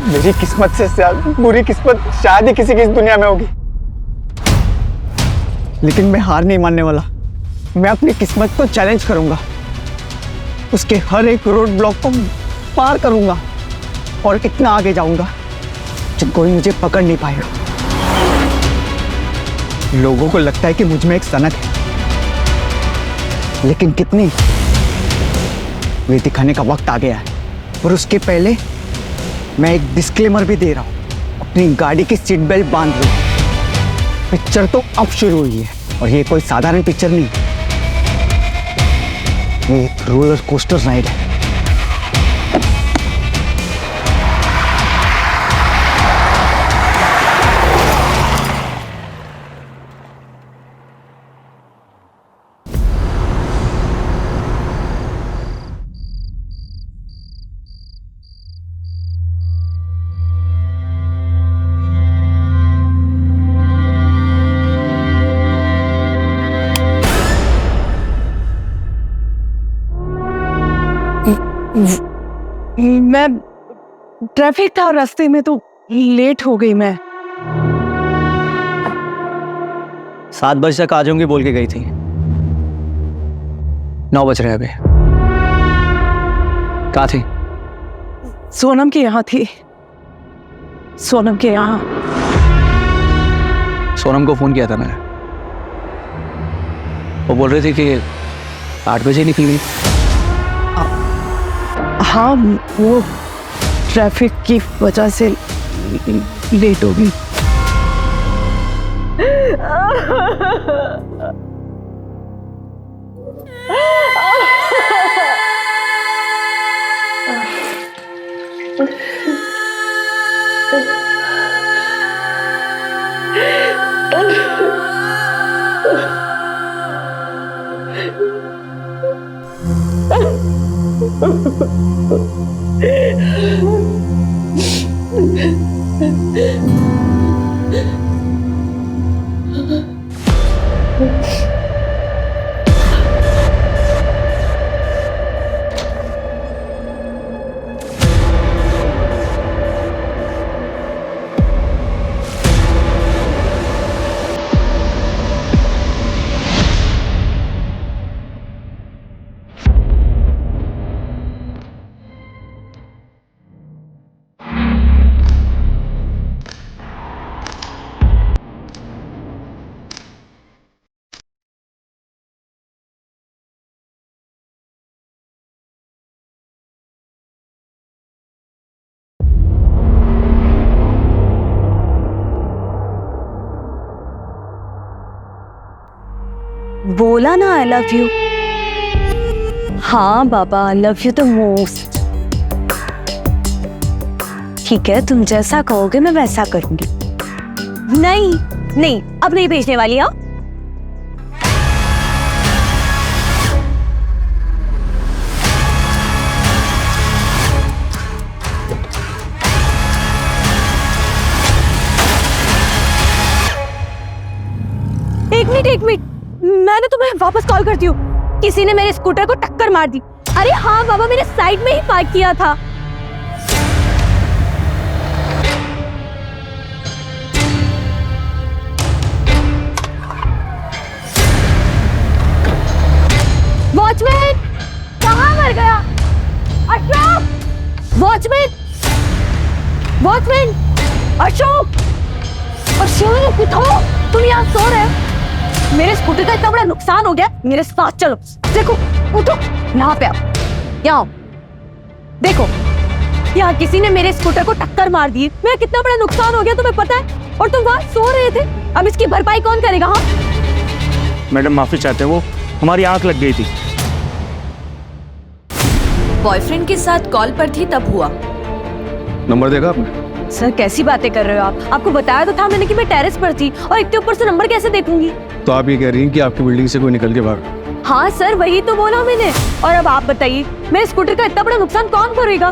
मेरी किस्मत से ज्यादा बुरी किस्मत शायद ही किसी की इस दुनिया में होगी, लेकिन मैं हार नहीं मानने वाला। मैं अपनी किस्मत को चैलेंज करूंगा, उसके हर एक रोड ब्लॉक को पार करूंगा और इतना आगे जाऊंगा जब कोई मुझे पकड़ नहीं पाएगा। लोगों को लगता है कि मुझ में एक सनक है, लेकिन कितनी, वे दिखाने का वक्त आ गया है। और उसके पहले मैं एक डिस्क्लेमर भी दे रहा हूं, अपनी गाड़ी की सीट बेल्ट बांध लो। पिक्चर तो अब शुरू हुई है और ये कोई साधारण पिक्चर नहीं, ये एक रोलर कोस्टर राइड है। मैं ट्रैफिक था रास्ते में तो लेट हो गई। मैं 7 बजे तक आ जाऊंगी बोल के गई थी, 9 बज रहे अभी। कहाँ थी? सोनम के यहाँ थी, सोनम के यहाँ। सोनम को फोन किया था मैंने, वो बोल रही थी कि 8 बजे निकल गई। हाँ, वो ट्रैफिक की वजह से लेट हो गई। बोला ना आई लव यू। हाँ बाबा, I love you the most. ठीक है, तुम जैसा कहोगे मैं वैसा करूंगी। नहीं नहीं, अब नहीं भेजने वाली। आओ। एक मिनट, मैंने तुम्हें वापस कॉल करती हूँ। किसी ने मेरे स्कूटर को टक्कर मार दी। अरे हाँ बाबा, मैंने साइड में ही पार्क किया था। वॉचमैन कहाँ मर गया? अशोक! वॉचमैन! वॉचमैन! अशोक! अशोक उठो! तुम यहाँ सो रहे हो? मेरे स्कूटर का इतना बड़ा नुकसान हो गया, मेरे साथ चलो। देखो, उठो, यहाँ पे आओ, यहाँ आओ। देखो, यहाँ किसी ने मेरे स्कूटर को टक्कर मार दी। मेरा कितना बड़ा नुकसान हो गया तुम्हें पता है? और तुम वहाँ सो रहे थे। अब इसकी भरपाई कौन करेगा? हाँ मैडम माफी चाहते हैं, वो हमारी आंख लग गई थी। बॉयफ्रेंड के साथ कॉल पर थी तब हुआ। नंबर देखा आपने? सर कैसी बातें कर रहे हो आप? आपको बताया तो था मैंने कि मैं टेरेस पर थी, और इतने ऊपर से नंबर कैसे देखूंगी? तो आप ये कह रही हैं कि आपकी बिल्डिंग से कोई निकल के भागा? हाँ सर, वही तो बोला मैंने। और अब आप बताइए, मेरे स्कूटर का इतना बड़ा नुकसान कौन करेगा?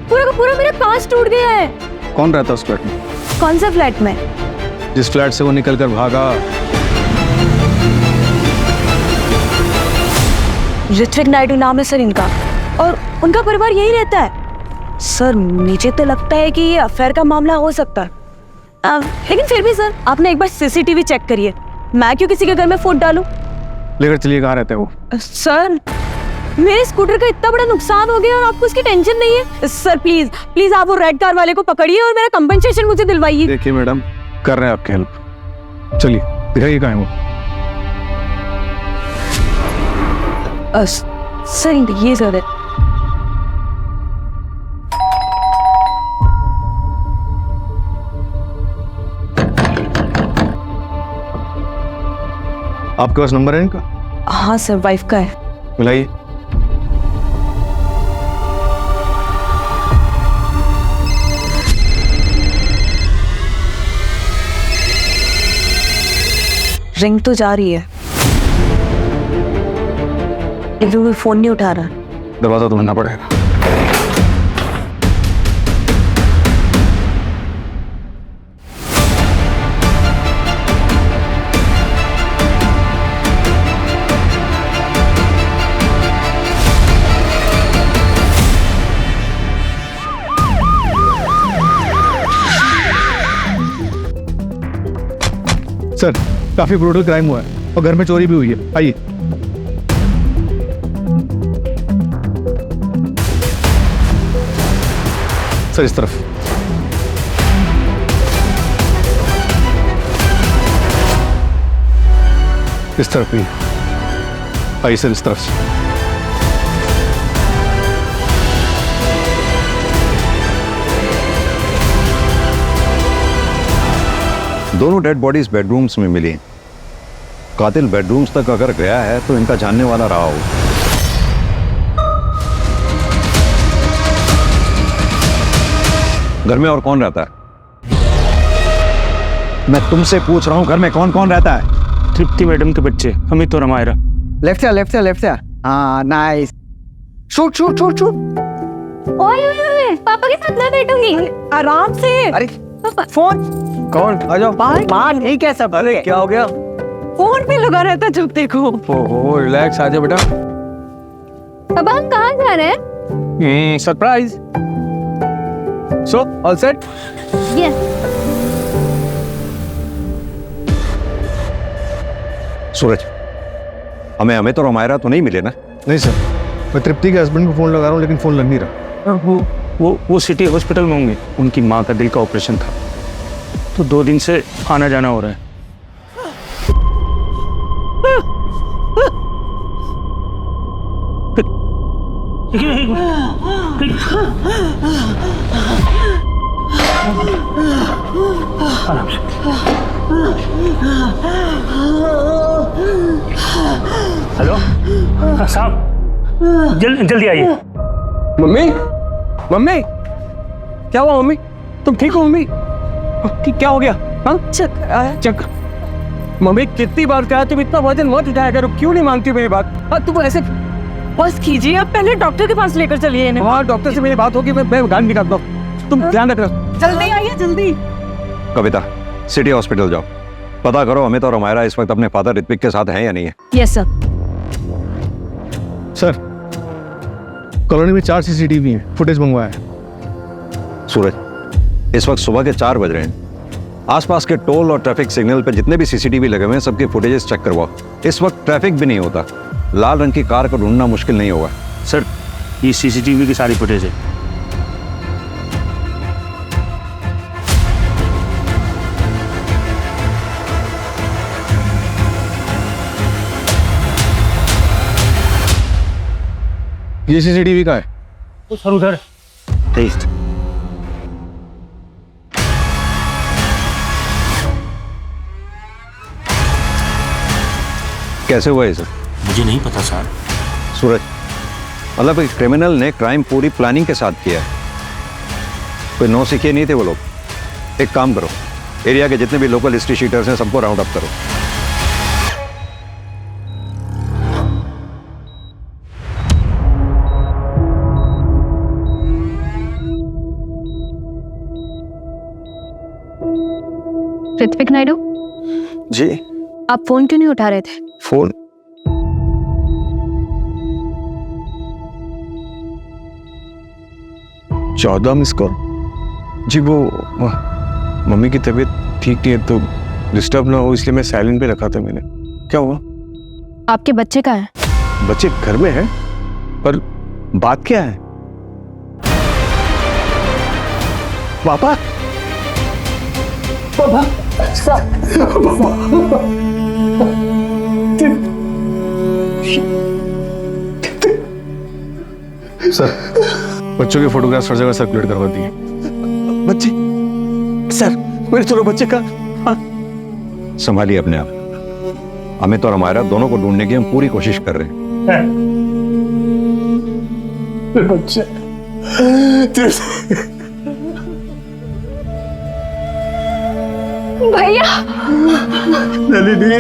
पूरा का पूरा मेरा कांच टूट गया है। कौन रहता उस फ्लैट में? कौन सा फ्लैट में? जिस फ्लैट से वो निकल कर भागा। ऋत्विक नायडू नाम है सर इनका, और उनका परिवार यही रहता है। सर मुझे तो लगता है कि ये अफेयर का मामला हो सकता है। लेकिन फिर भी सर आपने एक बार सीसीटीवी चेक करिए। मैं क्यों किसी के घर में फुट डालूं? लेकर चलिए, कहाँ रहते हैं वो? सर मेरे स्कूटर का इतना बड़ा नुकसान हो गया और आपको उसकी टेंशन नहीं है। सर प्लीज प्लीज आप वो रेड कार वाले को पकड़िए और मेरा कंपनसेशन मुझे दिलवाइए। देखिए मैडम, कर रहे हैं आपकी हेल्प। चलिए दिखाइए कहाँ है वो। सर ये सर है। आपके पास नंबर है इनका? हाँ सर वाइफ का है। मिलाइए। रिंग तो जा रही है लेकिन वो फोन नहीं उठा रहा। दरवाजा तो बंदना पड़ेगा। सर काफी ब्रूटल क्राइम हुआ है और घर में चोरी भी हुई है। आइए। सर इस तरफ। इस तरफ भी। आइए सर इस तरफ से। दोनों डेड बॉडीज बेडरूम्स में मिली। कातिल बेडरूम्स तक अगर गया है तो इनका जानने वाला रहा हो। घर में और कौन रहता है? मैं तुमसे पूछ रहा हूं, घर में कौन कौन रहता है? तृप्ति मैडम के बच्चे अमित और अमायरा। लेफ्ट से लेफ्ट से। हाँ nice. Shoot shoot shoot shoot. ओए पापा के साथ मैं बैठूंगी आराम से। अरे पापा फोन कौन? आ जाओ बाहर नहीं क्या सब? अरे क्या हो गया? फोन पे लगा रहता जब देखो। ओहो रिलैक्स, आ जाओ बेटा। अब हम कहाँ जा रहे हैं? Surprise. So all set? Yes. Suraj, हमें अमित और अमायरा तो नहीं मिले ना? नहीं सर, मैं तृप्ति के हस्बैंड को फोन लगा रहा हूँ लेकिन फोन लग नहीं रहा। वो सिटी हॉस्पिटल में होंगे। उनकी माँ का दिल का ऑपरेशन था तो 2 दिन से आना जाना हो रहा है। हेलो साहब, जल्दी आइए। मम्मी मम्मी क्या हुआ? मम्मी तुम ठीक हो? मम्मी क्या हो गया? हाँ चक। मम्मी कितनी बार कहा तुम इतना वजन मत उठाया करो, क्यों नहीं मानती मेरी बात? हाँ तुम ऐसे बस कीजिए, आप पहले डॉक्टर के पास लेकर चलिए इन्हें। हाँ डॉक्टर से मेरी बात होगी, मैं गाड़ी निकालता हूँ, तुम ध्यान रखना। जल्दी आइए जल्दी। कविता, सिटी हॉस्पिटल जाओ, पता करो अमित और अमायरा इस वक्त अपने फादर ऋत्विक के साथ हैं या नहीं है। Yes sir. सर कॉलोनी में 4 CCTV हैं, फुटेज मंगवाया है। सूरज, इस वक्त सुबह के 4 बज रहे हैं। आसपास के टोल और ट्रैफिक सिग्नल पे जितने भी CCTV लगे हुए हैं सबके फुटेजेस चेक करवाओ। इस वक्त ट्रैफिक भी नहीं होता, लाल रंग की कार को ढूंढना मुश्किल नहीं होगा। सर ये CCTV की सारी फुटेज है। ये CCTV का है? तो सर उधर तेज। कैसे हुआ ये सब? मुझे नहीं पता सर। सूरज, मतलब एक क्रिमिनल ने क्राइम पूरी प्लानिंग के साथ किया है। कोई नौसिखिए नहीं थे वो लोग। एक काम करो, एरिया के जितने भी लोकल हिस्ट्री शीटर्स हैं सबको राउंड अप करो। ऋत्विक नायडू, जी? आप फोन क्यों नहीं उठा रहे थे? फोन? 14 miss call? जी वो मम्मी की तबीयत ठीक नहीं है तो डिस्टर्ब ना हो इसलिए मैं साइलेंट पे रखा था मैंने। क्या हुआ? आपके बच्चे का है? बच्चे घर में हैं, पर बात क्या है? पापा सर, बच्चों के फोटोग्राफ्स हर जगह सर्कुलेट करवा दिए। बच्चे सर, मेरे दोनों बच्चे का। संभालिए अपने आप। अमित और हमारा दोनों को ढूंढने की हम पूरी कोशिश कर रहे हैं। बच्चे भैया नलिनी,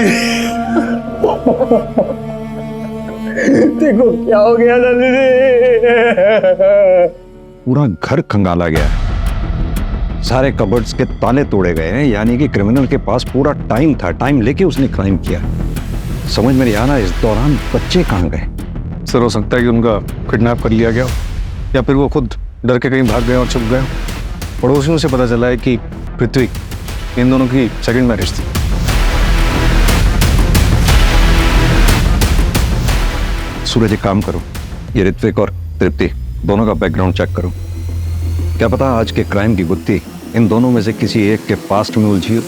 देखो क्या हो गया नलिनी। पूरा घर खंगाला गया है, सारे कबर्ड्स के ताले तोड़े गए हैं, यानी कि क्रिमिनल के पास पूरा टाइम था, टाइम लेके उसने क्राइम किया। समझ में नहीं आ रहा इस दौरान बच्चे कहाँ गए। सर, हो सकता है कि उनका किडनैप कर लिया गया हो, या फिर वो खुद डर के कहीं भाग गए और छुप गए हो। पड़ोसियों से पता चला है कि पृथ्वी, इन दोनों की सेकंड मैरिज थी। सूरज एक काम करो, ये ऋत्विक और तृप्ति दोनों का बैकग्राउंड चेक करो। क्या पता आज के क्राइम की गुत्थी इन दोनों में से किसी एक के पास्ट में उलझी हो।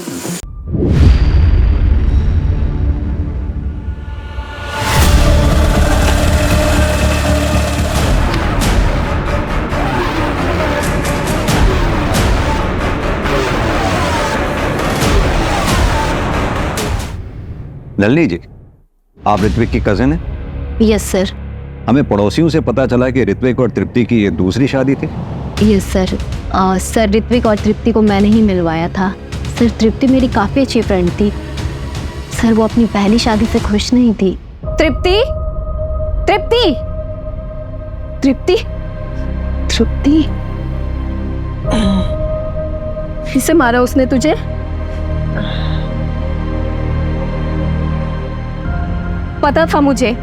नलिनी जी, आप ऋत्विक की कजिन है? Yes sir. हमें पड़ोसियों से पता चला कि ऋत्विक और तृप्ति की ये दूसरी शादी थी। Yes sir. सर, ऋत्विक और तृप्ति को मैंने ही मिलवाया था। सर, तृप्ति मेरी काफ़ी अच्छी फ्रेंड थी। सर, वो अपनी पहली शादी से खुश नहीं थी। तृप्ति, तृप्ति, तृप्ति, तृप्ति, किसे मारा उसने तुझे? पता था मुझे,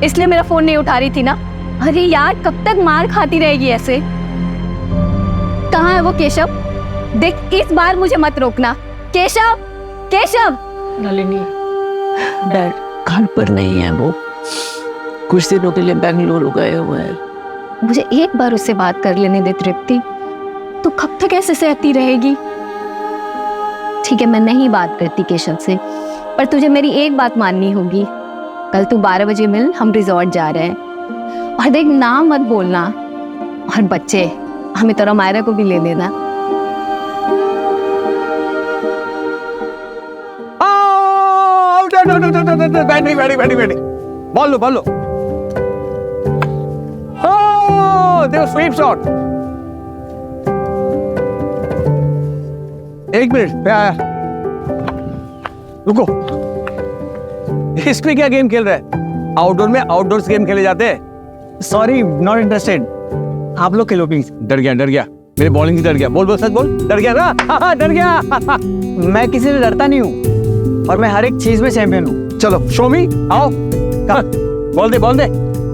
इसलिए मेरा फोन नहीं उठा रही थी ना। अरे यार, कब तक मार खाती रहेगी ऐसे? कहाँ है वो केशव? देख, इस बार मुझे मत रोकना। केशव, केशव। नलिनी, डैड घर पर नहीं है, वो कुछ दिनों के लिए बेंगलुरु गए हुए हैं। मुझे एक बार उससे बात कर लेने दे तृप्ति। तो कब तक ऐसे सहती रहेगी? ठीक है, मैं नहीं बात करती केशव से, पर तुझे मेरी एक बात माननी होगी। कल तू 12 बजे मिल, हम रिजॉर्ट जा रहे हैं। और देख, नाम मत बोलना। और बच्चे, हमें तो मायरा को भी ले लेना। बैठी बोल लो देखो स्वीप शॉट। एक मिनट, मैं आया। रुको, इसमें क्या गेम खेल रहा है? आउटडोर में आउटडोर्स गेम खेले जाते हैं। Sorry, not interested. आप लोग खेलो प्लीज। डर गया मेरे बॉलिंग से डर गया। बोल सच बोल, डर गया ना? हाँ, डर गया। मैं किसी से डरता नहीं हूँ और मैं हर एक चीज में चैंपियन हूँ। चलो शो मी, आओ। बोल दे,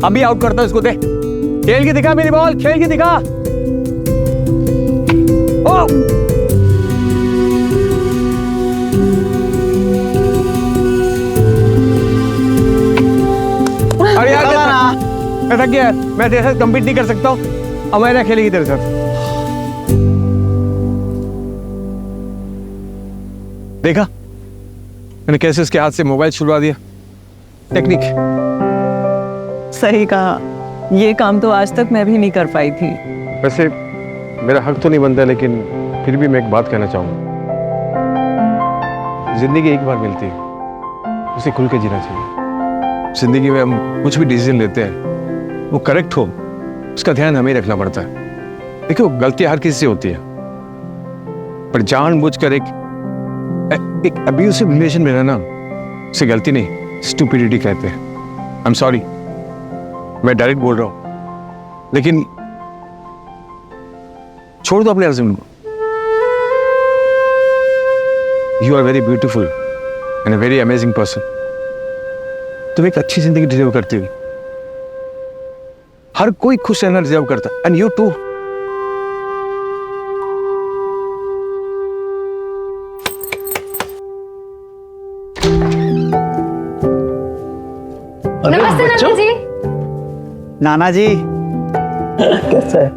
अभी आउट करता हूँ इसको। दे, खेल के दिखा मेरी बॉल, खेल के दिखा। ओ अरे यार, मैं थक गया, मैं तेरे साथ कम्पीट नहीं कर सकता हूँ। अमायरा खेलेगी तेरे साथ। देखा मैंने कैसे उसके हाथ से मोबाइल छुड़वा दिया। टेक्निक। सही कहा, ये काम तो आज तक मैं भी नहीं कर पाई थी। वैसे मेरा हक तो नहीं बनता, लेकिन फिर भी मैं एक बात कहना चाहूँगा। जिंदगी एक बार मिलती है, उसे खुल के जीना चाहिए। जिंदगी में हम कुछ भी डिसीजन लेते हैं, वो करेक्ट हो, उसका ध्यान हमें रखना पड़ता है। देखो, गलतियां हर किसी से होती है, पर जानबूझकर एक अब्यूसिव रिलेशन में रहना, उसे गलती नहीं, स्टूपिडिटी कहते हैं। आई एम सॉरी, मैं डायरेक्ट बोल रहा हूं, लेकिन छोड़ दो अपने हस्बैंड को। You are very beautiful and a very amazing person. तुम एक अच्छी जिंदगी डिजर्व करती हो। हर कोई खुश रहना डिजर्व करता है, एंड यू टू। नमस्ते नाना जी। नाना जी कैसा है?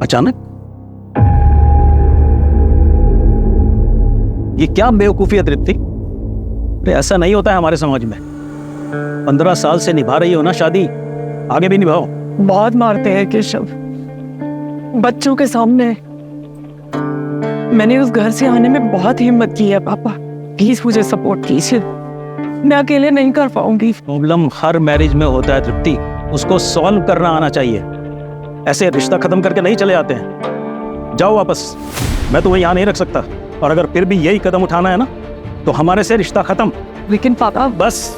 अचानक ये क्या बेवकूफी है तृप्ति? अरे ऐसा नहीं होता है हमारे समाज में। 15 साल से निभा रही हो ना शादी, आगे भी निभाओ। बहुत मारते हैं केशव बच्चों के सामने। मैंने उस घर से आने में बहुत हिम्मत की है पापा, प्लीज मुझे सपोर्ट कीजिए, मैं अकेले नहीं कर पाऊंगी। प्रॉब्लम हर मैरिज में होता है तृप्ति, उसको सॉल्व करना आना चाहिए। ऐसे रिश्ता खत्म करके नहीं चले आते हैं। जाओ वापस, मैं तुम्हें यहाँ नहीं रख सकता। और अगर फिर भी यही कदम उठाना है ना तो हमारे से रिश्ता खत्म। लेकिन पापा बस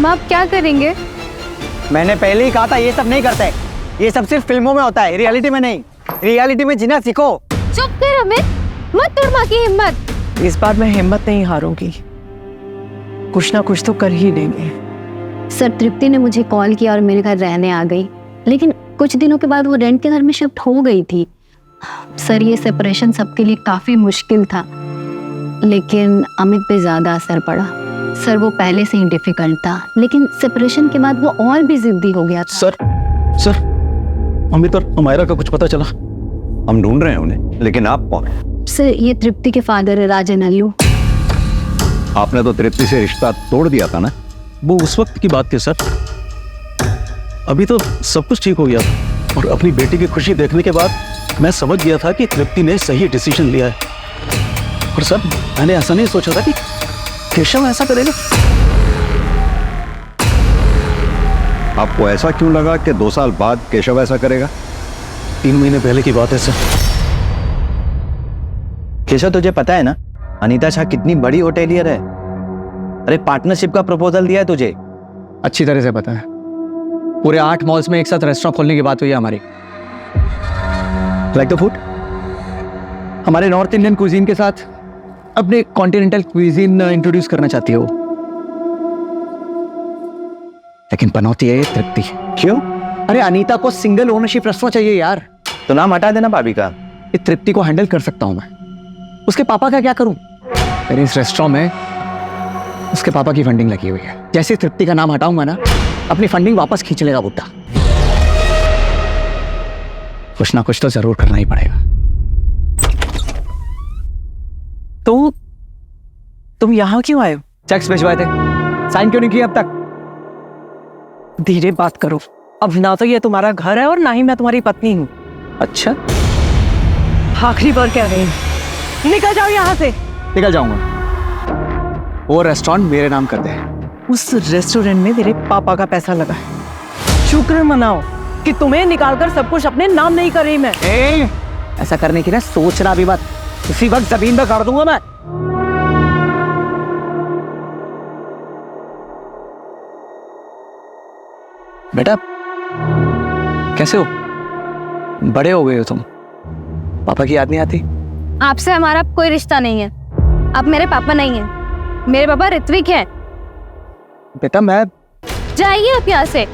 माँ आप क्या करेंगे? मैंने पहले ही कहा था ये सब नहीं करते। ये सब सिर्फ फिल्मों में होता है, रियलिटी में नहीं। रियलिटी में जीना सीखो। चुप कर अमित, मत तोड़ माँ की हिम्मत। इस बार मैं हिम्मत नहीं हारूंगी, कुछ ना कुछ तो कर ही लेंगे। सर तृप्ति ने मुझे कॉल किया और मेरे घर रहने आ गई, लेकिन कुछ दिनों के बाद वो रेंट के घर में शिफ्ट हो गई थी। सर ये सेपरेशन सबके लिए काफ़ी मुश्किल था, लेकिन अमित पे ज़्यादा असर पड़ा। सर वो पहले से ही डिफिकल्ट था, लेकिन सेपरेशन के बाद वो और भी जिद्दी हो गया था। सर अमित और अमायरा का कुछ पता चला? हम ढूंढ रहे हैं उन्हें, लेकिन आप कौन हैं? सर ये तृप्ति के फादर है, राजन अल्लू। आपने तो तृप्ति से रिश्ता तोड़ दिया था ना? वो उस वक्त की बात थी सर, अभी तो सब कुछ ठीक हो गया था। और अपनी बेटी की खुशी देखने के बाद मैं समझ गया था कि तृप्ति ने सही डिसीजन लिया है। और सर मैंने ऐसा नहीं सोचा था कि केशव ऐसा करेगा। आपको ऐसा क्यों लगा कि 2 साल बाद केशव ऐसा करेगा? 3 महीने पहले की बात है सर। केशव तुझे पता है ना अनीता शाह कितनी बड़ी होटेलियर है? अरे पार्टनरशिप का प्रपोजल दिया है तुझे। अच्छी तरह से पता है। पूरे 8 मॉल्स में एक साथ रेस्टोरेंट खोलने की बात हुई है हमारी। लाइक द फूड, हमारे नॉर्थ इंडियन क्विजीन के साथ अपने कॉन्टिनेंटल क्विजीन इंट्रोड्यूस करना चाहती है वो। लेकिन पनौती है ये तृप्ति। क्यों? अरे अनीता को सिंगल ओनरशिप रेस्टोरेंट चाहिए यार। तो नाम हटा देना भाभी का। ये तृप्ति को हैंडल कर सकता हूं मैं। उसके पापा का क्या करूं? मेरे इस रेस्टोरेंट में उसके पापा की फंडिंग लगी हुई है। जैसे तृप्ति का नाम हटाऊंगा ना, अपनी फंडिंग वापस खींच लेगा बुड्ढा। कुछ ना कुछ तो जरूर करना ही पड़ेगा। तो तुम यहाँ क्यों आए हो? चेक्स भिजवाए थे, साइन क्यों नहीं किया अब तक? धीरे बात करो, अब ना तो ये तुम्हारा घर है और ना ही मैं तुम्हारी पत्नी हूँ। अच्छा, आखिरी बार कह रही हूँ, निकल जाओ यहाँ से। निकल जाऊंगा। वो रेस्टोरेंट मेरे नाम कर दे। उस रेस्टोरेंट में मेरे पापा का पैसा लगा है। शुक्र मनाओ कि तुम्हें निकालकर सब कुछ अपने नाम नहीं कर रही मैं। ऐसा करने की ना सोचना भी मत, उसी वक्त जमीन पे कर दूंगा मैं। बेटा कैसे हो? बड़े हो गए हो तुम, पापा की याद नहीं आती? आपसे हमारा कोई रिश्ता नहीं है। आप मेरे पापा नहीं हैं, मेरे पापा ऋत्विक हैं। बेटा मैं जाइए आप यहाँ से।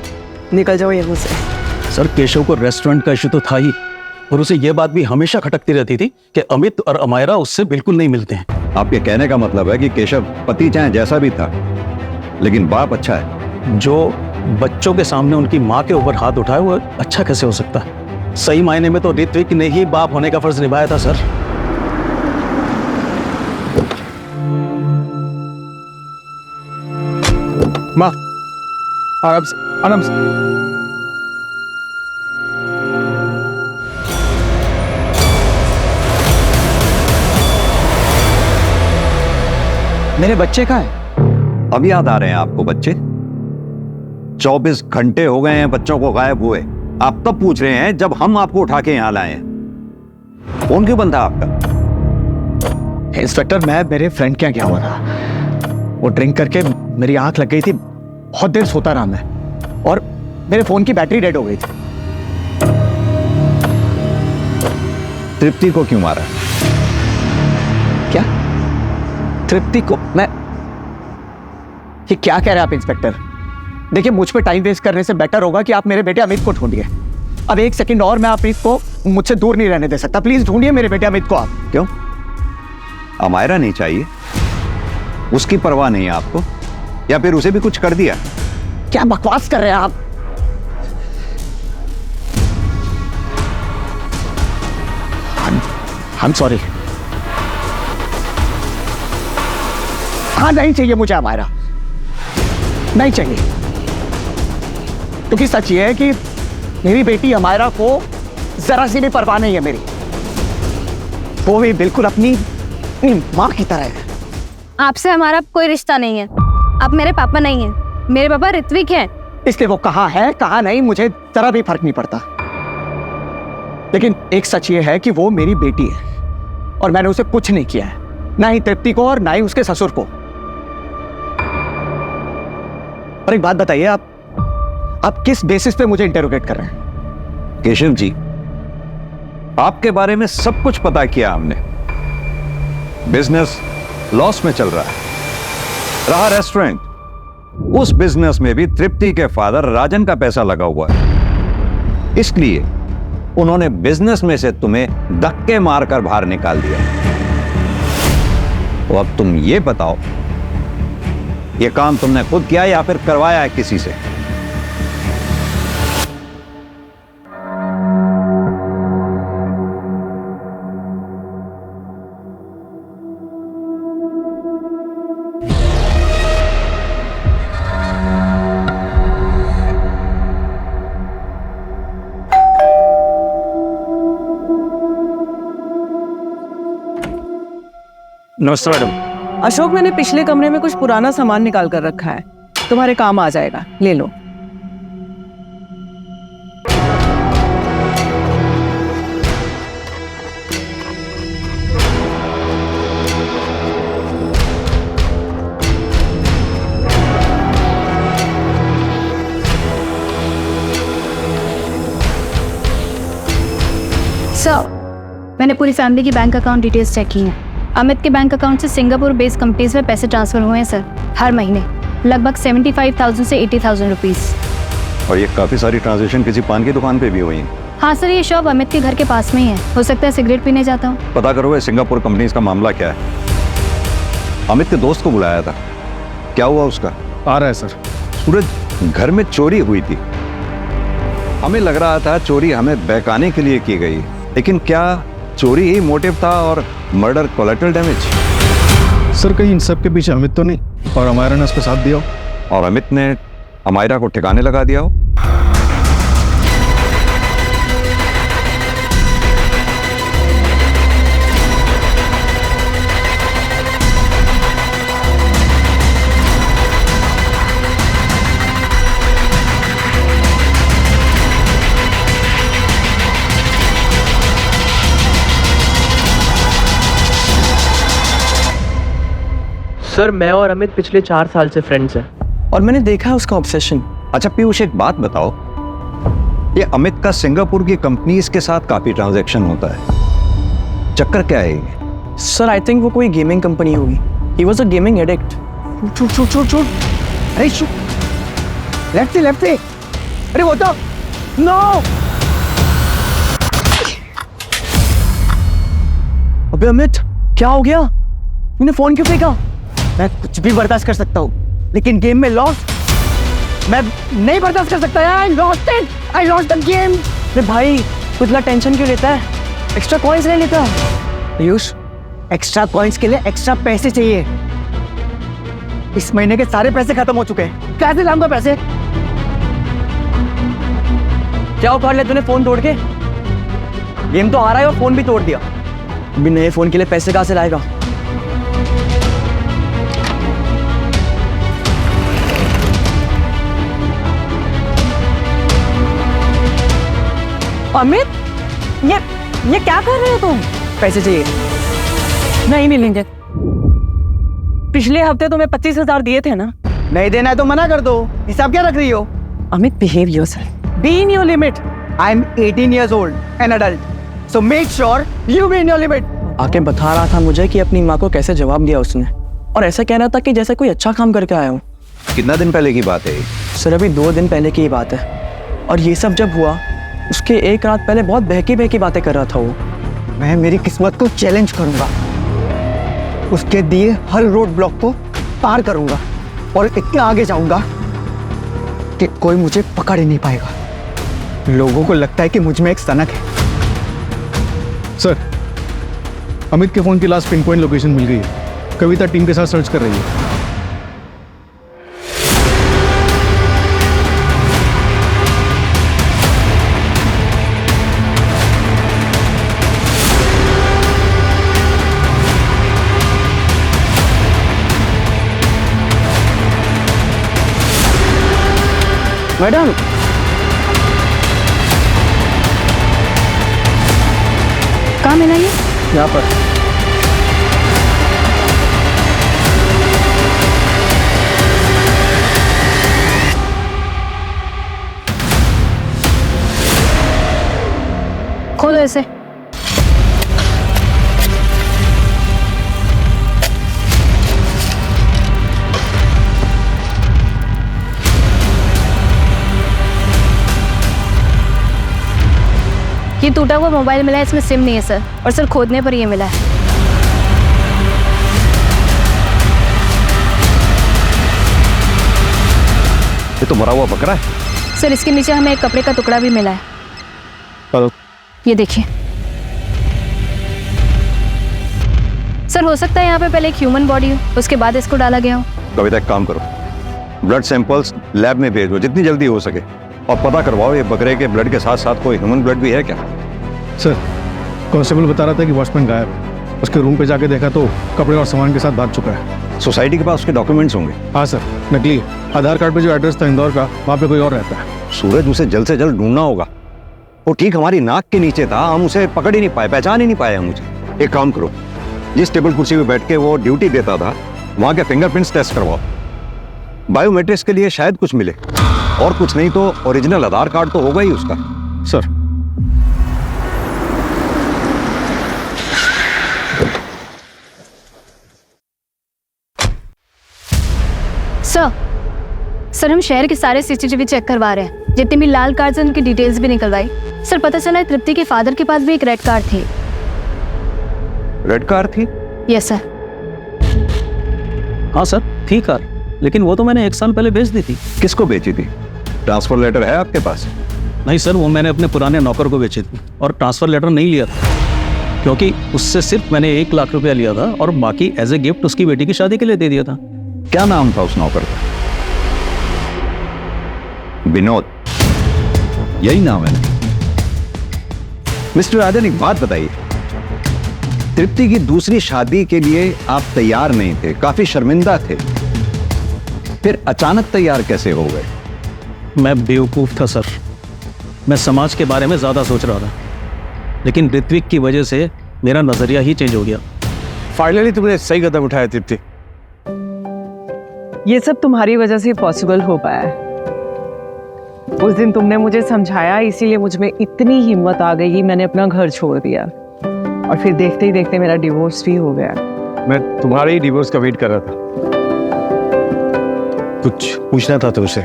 निकल जाओ यहाँ से। सर केशव को रेस्टोरेंट का इशू तो था ही, और उसे यह बात भी हमेशा खटकती रहती थी कि अमित और अमायरा उससे बिल्कुल नहीं मिलते हैं। आपके कहने का मतलब है कि केशव पति चाहे जैसा भी था, लेकिन बाप अच्छा है। जो बच्चों के सामने उनकी माँ के ऊपर हाथ उठाए वो अच्छा कैसे हो सकता है? सही मायने में तो ऋत्विक ने ही बाप होने का फर्ज निभाया था सर। माँ आराम से, आराम से। मेरे बच्चे कहाँ हैं? अब याद आ रहे हैं आपको बच्चे? 24 घंटे हो गए हैं बच्चों को गायब हुए। आप तब पूछ रहे हैं जब हम आपको उठा के यहाँ लाए हैं। फोन क्यों बंद था आपका? इंस्पेक्टर मैं मेरे फ्रेंड के यहाँ गया हुआ था। वो ड्रिंक करके मेरी आंख लग गई थी, बहुत देर सोता रहा मैं, और मेरे फोन की बैटरी डेड हो गई थी। तृप्ति को क्यों मारा? क्या? तृप्ति को? मैं ये क्या कह रहे हैं आप इंस्पेक्टर? देखिए, मुझ पे टाइम वेस्ट करने से बेटर होगा कि आप मेरे बेटे अमित को ढूंढिए। अब एक सेकंड और मैं अमित को मुझसे दूर नहीं रहने दे सकता। प्लीज ढूंढिए मेरे बेटे अमित को आप। क्यों? अमायरा नहीं चाहिए? उसकी परवाह नहीं है आपको, या फिर उसे भी कुछ कर दिया? क्या बकवास कर रहे हैं आप? I'm sorry। हाँ, नहीं चाहिए मुझे अमायरा, नहीं चाहिए। क्योंकि सच ये है कि मेरी बेटी अमायरा को जरा सी भी परवाह नहीं है मेरी। वो भी बिल्कुल अपनी माँ की तरह है। आपसे हमारा कोई रिश्ता नहीं है। आप मेरे पापा नहीं हैं। मेरे पापा ऋत्विक हैं। इसलिए वो कहाँ है कहाँ नहीं मुझे जरा भी फर्क नहीं पड़ता। लेकिन एक सच ये है कि वो मेरी बेटी है और मैंने उसे कुछ नहीं किया है, ना ही तृप्ति को और ना ही उसके ससुर को। और एक बात बताइए, आप किस बेसिस पे मुझे इंटरोगेट कर रहे हैं? केशव जी, आपके बारे में सब कुछ पता किया हमने। बिजनेस लॉस में चल रहा है। रहा रेस्टोरेंट, उस बिजनेस में भी तृप्ति के फादर राजन का पैसा लगा हुआ है। इसलिए उन्होंने बिजनेस में से तुम्हें धक्के मारकर बाहर निकाल दिया। तो अब तुम ये बताओ, ये काम तुमने खुद किया या फिर करवाया है किसी से? नमस्ते मैडम। अशोक, मैंने पिछले कमरे में कुछ पुराना सामान निकाल कर रखा है, तुम्हारे काम आ जाएगा, ले लो। सर, मैंने पूरी फैमिली की बैंक अकाउंट डिटेल्स चेक की हैं। अमित के बैंक अकाउंट से सिंगापुर बेस्ड कंपनीज में पैसे ट्रांसफर हुए हैं सर, हर महीने लगभग 75,000 से 80,000 रुपीज़। और ये काफी सारी ट्रांजेक्शन किसी पान की दुकान पे भी हुई हैं। हाँ सर, ये शॉप अमित के घर के पास में ही है। हो सकता है सिगरेट पीने जाता हूँ। पता करो ये सिंगापुर कंपनीज का मामला क्या है। अमित के दोस्त को बुलाया था, क्या हुआ उसका? आ रहा है सर। सूरज, घर में चोरी हुई थी। हमें लग रहा था चोरी हमें बहकाने के लिए की गई, लेकिन क्या चोरी ही मोटिव था और मर्डर कोलैटरल डैमेज? सर, कहीं इन सब के पीछे अमित तो नहीं और अमायरा ने उसका साथ दिया हो? और अमित ने अमायरा को ठिकाने लगा दिया हो? सर, मैं और अमित पिछले 4 साल से फ्रेंड्स हैं और मैंने देखा है उसका ऑब्सेशन। अच्छा पीयूष, एक बात बताओ, ये अमित का सिंगापुर की कंपनीज के साथ काफी ट्रांजैक्शन होता है, चक्कर क्या है ये? सर, आई थिंक वो कोई गेमिंग कंपनी होगी। He was a gaming addict. छूट। अरे शू, लेफ्ट से। अरे वो तो नो। अबे अमित, क्या हो गया? तूने फोन क्यों फेंका? मैं कुछ भी बर्दाश्त कर सकता हूँ, लेकिन गेम में लॉस मैं नहीं बर्दाश्त कर सकता यार। I lost the game। अरे भाई, तू इतना टेंशन क्यों लेता है? एक्स्ट्रा कॉइन्स ले लेता है। पीयूष, एक्स्ट्रा कॉइन्स के लिए एक्स्ट्रा पैसे चाहिए। इस महीने के सारे पैसे खत्म हो चुके हैं, कैसे लाऊंगा पैसे? क्या उखाड़ लिया तूने फोन तोड़ के? गेम तो आ रहा है और फोन भी तोड़ दिया। अभी नए फोन के लिए पैसे कहाँ से लाएगा? अमित, ये क्या कर रहे हो तुम? पैसे चाहिए? नहीं मिलेंगे। पिछले हफ्ते तुम्हें 25,000 दिए थे ना? नहीं देना है तो मना कर दो। हिसाब क्या रख रही हो? Amit, behave yourself. Be in your limit. I am 18 years old, an adult. So make sure you be in your limit. आके बता रहा था मुझे कि अपनी माँ को कैसे जवाब दिया उसने, और ऐसा कह रहा था कि जैसे कोई अच्छा काम करके आया हूँ। कितना दिन पहले की बात है? सर अभी 2 दिन पहले की ही बात है, और ये सब जब हुआ उसके एक रात पहले बहुत बहकी बहकी बातें कर रहा था वो। मैं मेरी किस्मत को चैलेंज करूंगा, उसके दिए हर रोड ब्लॉक को पार करूंगा और इतने आगे जाऊंगा कि कोई मुझे पकड़ ही नहीं पाएगा। लोगों को लगता है कि मुझ में एक सनक है। सर, अमित के फोन की लास्ट पिन पॉइंट लोकेशन मिल गई है। कविता टीम के साथ सर्च कर रही है। मैडम, कहाँ मिला ये? यहाँ पर। खोलो इसे। ये टूटा हुआ मोबाइल मिला है, इसमें सिम नहीं है सर, और सर खोदने पर ये मिला है। ये तो मरा हुआ बकरा है। सर इसके नीचे हमें एक कपड़े का टुकड़ा भी मिला है। हेलो। ये देखिए सर, हो सकता है यहाँ पे पहले एक ह्यूमन बॉडी हो, उसके बाद इसको डाला गया हो। कविता एक काम करो, ब्लड सैंपल्स लैब में भेज दो जितनी जल्दी हो सके, और पता करवाओ ये बकरे के ब्लड के साथ साथ कोई ह्यूमन ब्लड भी है क्या। सर, कांस्टेबल बता रहा था कि वॉचमैन गायब है। उसके रूम पे जाके देखा तो कपड़े और सामान के साथ भाग चुका है। सोसाइटी के पास उसके डॉक्यूमेंट्स होंगे। हाँ सर, नकली है। आधार कार्ड पे जो एड्रेस था इंदौर का, वहाँ पे कोई और रहता है। सूरज, उसे जल्द से जल्द ढूंढना होगा। वो ठीक हमारी नाक के नीचे था, हम उसे पकड़ ही नहीं पाए, पहचान ही नहीं पाए हम उसे। एक काम करो, जिस टेबल कुर्सी पे बैठ के वो ड्यूटी देता था वहाँ के फिंगरप्रिंट्स टेस्ट करवाओ। बायोमेट्रिक्स के लिए शायद कुछ मिले, और कुछ नहीं तो ओरिजिनल आधार कार्ड तो होगा ही उसका। सर, सर हम शहर के सारे सीसीटीवी चेक करवा रहे हैं, जितने भी लाल कार्ड हैं उनकी डिटेल्स भी निकलवाई। सर पता चला है तृप्ति के फादर के पास भी एक रेड कार थी। रेड कार थी? Yes sir. हाँ सर, थी कार, लेकिन वो तो मैंने 1 साल पहले बेच दी थी। किसको बेची थी? ट्रांसफर लेटर है आपके पास? नहीं सर, वो मैंने अपने पुराने नौकर को बेची थी, और ट्रांसफर लेटर नहीं लिया था, क्योंकि उससे सिर्फ मैंने 1 लाख रुपया लिया था, और बाकी एज ए गिफ्ट उसकी बेटी की शादी के लिए दे दिया था। क्या नाम था उस नौकर का? विनोद, यही नाम है? मिस्टर राजन, एक बात बताइए, तृप्ति की दूसरी शादी के लिए आप तैयार नहीं थे, काफी शर्मिंदा थे, फिर अचानक तैयार कैसे हो गए? मैं बेवकूफ था सर, मैं समाज के बारे में ज्यादा सोच रहा था, लेकिन ऋत्विक की वजह से मेरा नजरिया ही चेंज हो गया। फाइनली तुमने सही कदम उठाया तृप्ति। ये सब तुम्हारी वजह से पॉसिबल हो पाया है। उस दिन तुमने मुझे समझाया, इसीलिए मुझ में इतनी हिम्मत आ गई कि मैंने अपना घर छोड़ दिया, और फिर देखते ही देखते मेरा डिवोर्स भी हो गया। मैं तुम्हारे ही डिवोर्स का वेट कर रहा था। कुछ पूछना था तुमसे।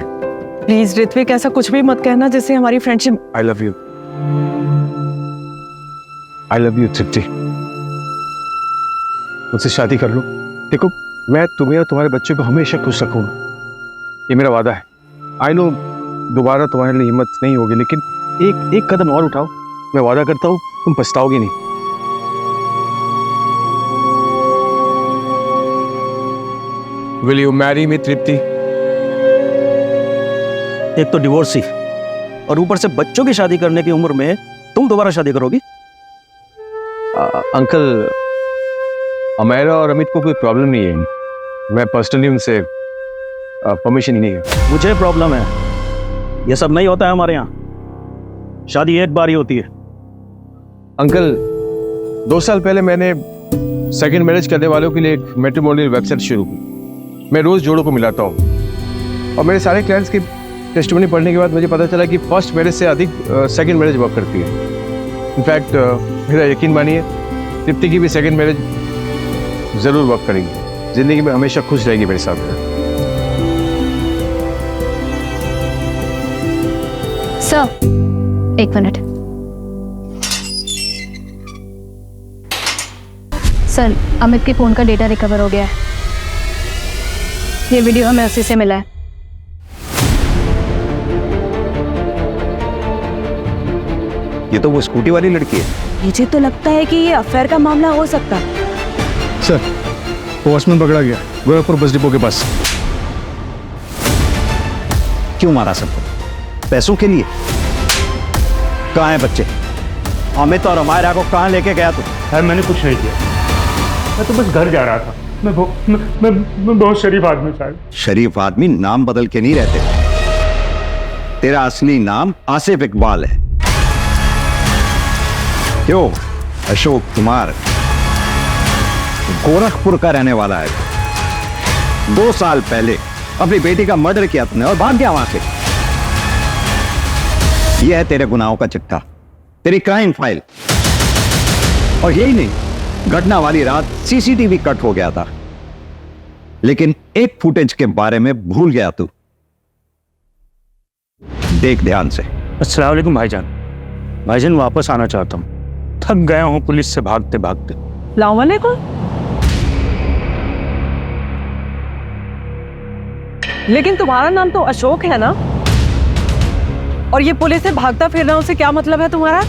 प्लीज ऋत्विक, ऐसा कुछ भी मत कहना जिससे हमारी friendship. I love you, I love you Tripti. मुझसे शादी कर लो। देखो, मैं तुम्हें और तुम्हारे बच्चों को हमेशा खुश रखूंगा, ये मेरा वादा है। आई नो दोबारा तुम्हारे लिए हिम्मत नहीं होगी, लेकिन एक कदम और उठाओ, मैं वादा करता हूँ तुम पछताओगे नहीं। Will you marry me, तृप्ति? एक तो डिवोर्सी, और ऊपर से बच्चों की शादी करने की उम्र में तुम दोबारा शादी करोगी? अंकल, अमेरा और अमित को कोई प्रॉब्लम नहीं है, मैं पर्सनली उनसे परमिशन ही नहीं है। मुझे प्रॉब्लम है, ये सब नहीं होता है हमारे यहाँ, शादी एक बार ही होती है। अंकल, 2 साल पहले मैंने सेकंड मैरिज करने वालों के लिए एक मैट्रिमोनियल वेबसाइट शुरू की। मैं रोज जोड़ों को मिलाता हूँ, और मेरे सारे क्लाइंट्स की टेस्टिमनी पढ़ने के बाद मुझे पता चला कि फर्स्ट मैरिज से अधिक सेकंड मैरिज वर्क करती है। इनफैक्ट मेरा यकीन मानिए, तृप्ति की भी सेकंड मैरिज जरूर वर्क करेगी, जिंदगी में हमेशा खुश रहेगी मेरे साथ। सर, एक मिनट। सर, अमित के फोन का डेटा रिकवर हो गया है। ये वीडियो हमें उसी से मिला है। ये तो वो स्कूटी वाली लड़की है। मुझे तो लगता है कि ये अफेयर का मामला हो सकता है। सर, वो वॉचमैन पकड़ा गया गोरखपुर बस डिपो के पास। क्यों मारा सबको? पैसों के लिए? कहाँ है बच्चे? अमित और अमायरा को कहाँ लेके गया तू? सर मैंने कुछ नहीं किया, मैं तो बस घर जा रहा था। मैं बहुत शरीफ आदमी साहब। शरीफ आदमी नाम बदल के नहीं रहते। तेरा असली नाम आसिफ इकबाल है। क्यों? अशोक कुमार गोरखपुर का रहने वाला है। 2 साल पहले अपनी बेटी का मर्डर किया तूने और भाग गया वहां से। यह है तेरे गुनाहों का चिट्ठा, तेरी क्राइम फाइल। और यही नहीं, घटना वाली रात सीसीटीवी कट हो गया था, लेकिन एक फुटेज के बारे में भूल गया तू। देख ध्यान से। अस्सलाम वालेकुम भाईजान। भाईजान वापस आना चाहता हूँ, थक गया हूँ पुलिस से भागते भागते। अस्सलाम वालेकुम। लेकिन तुम्हारा नाम तो अशोक है ना? और ये पुलिस से भागता फिरना, उससे क्या मतलब है तुम्हारा?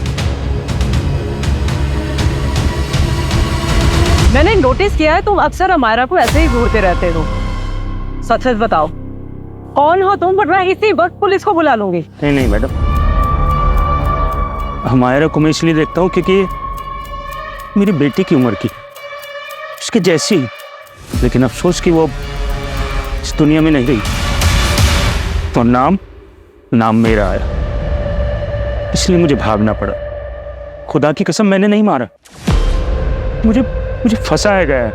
मैंने नोटिस किया है तुम अक्सर अमायरा को ऐसे ही घूरते रहते हो। सच सच बताओ, कौन हो तुम? वरना इसी वक्त पुलिस को बुला लूंगी। नहीं नहीं मैडम, अमायरा को मैं इसलिए देखता हूँ क्योंकि मेरी बेटी की उम्र की, उसके जैसी। लेकिन अफसोस कि वो इस दुनिया में नहीं रही, तो नाम मेरा आया, इसलिए मुझे भागना पड़ा। खुदा की कसम मैंने नहीं मारा, मुझे फंसाया गया है।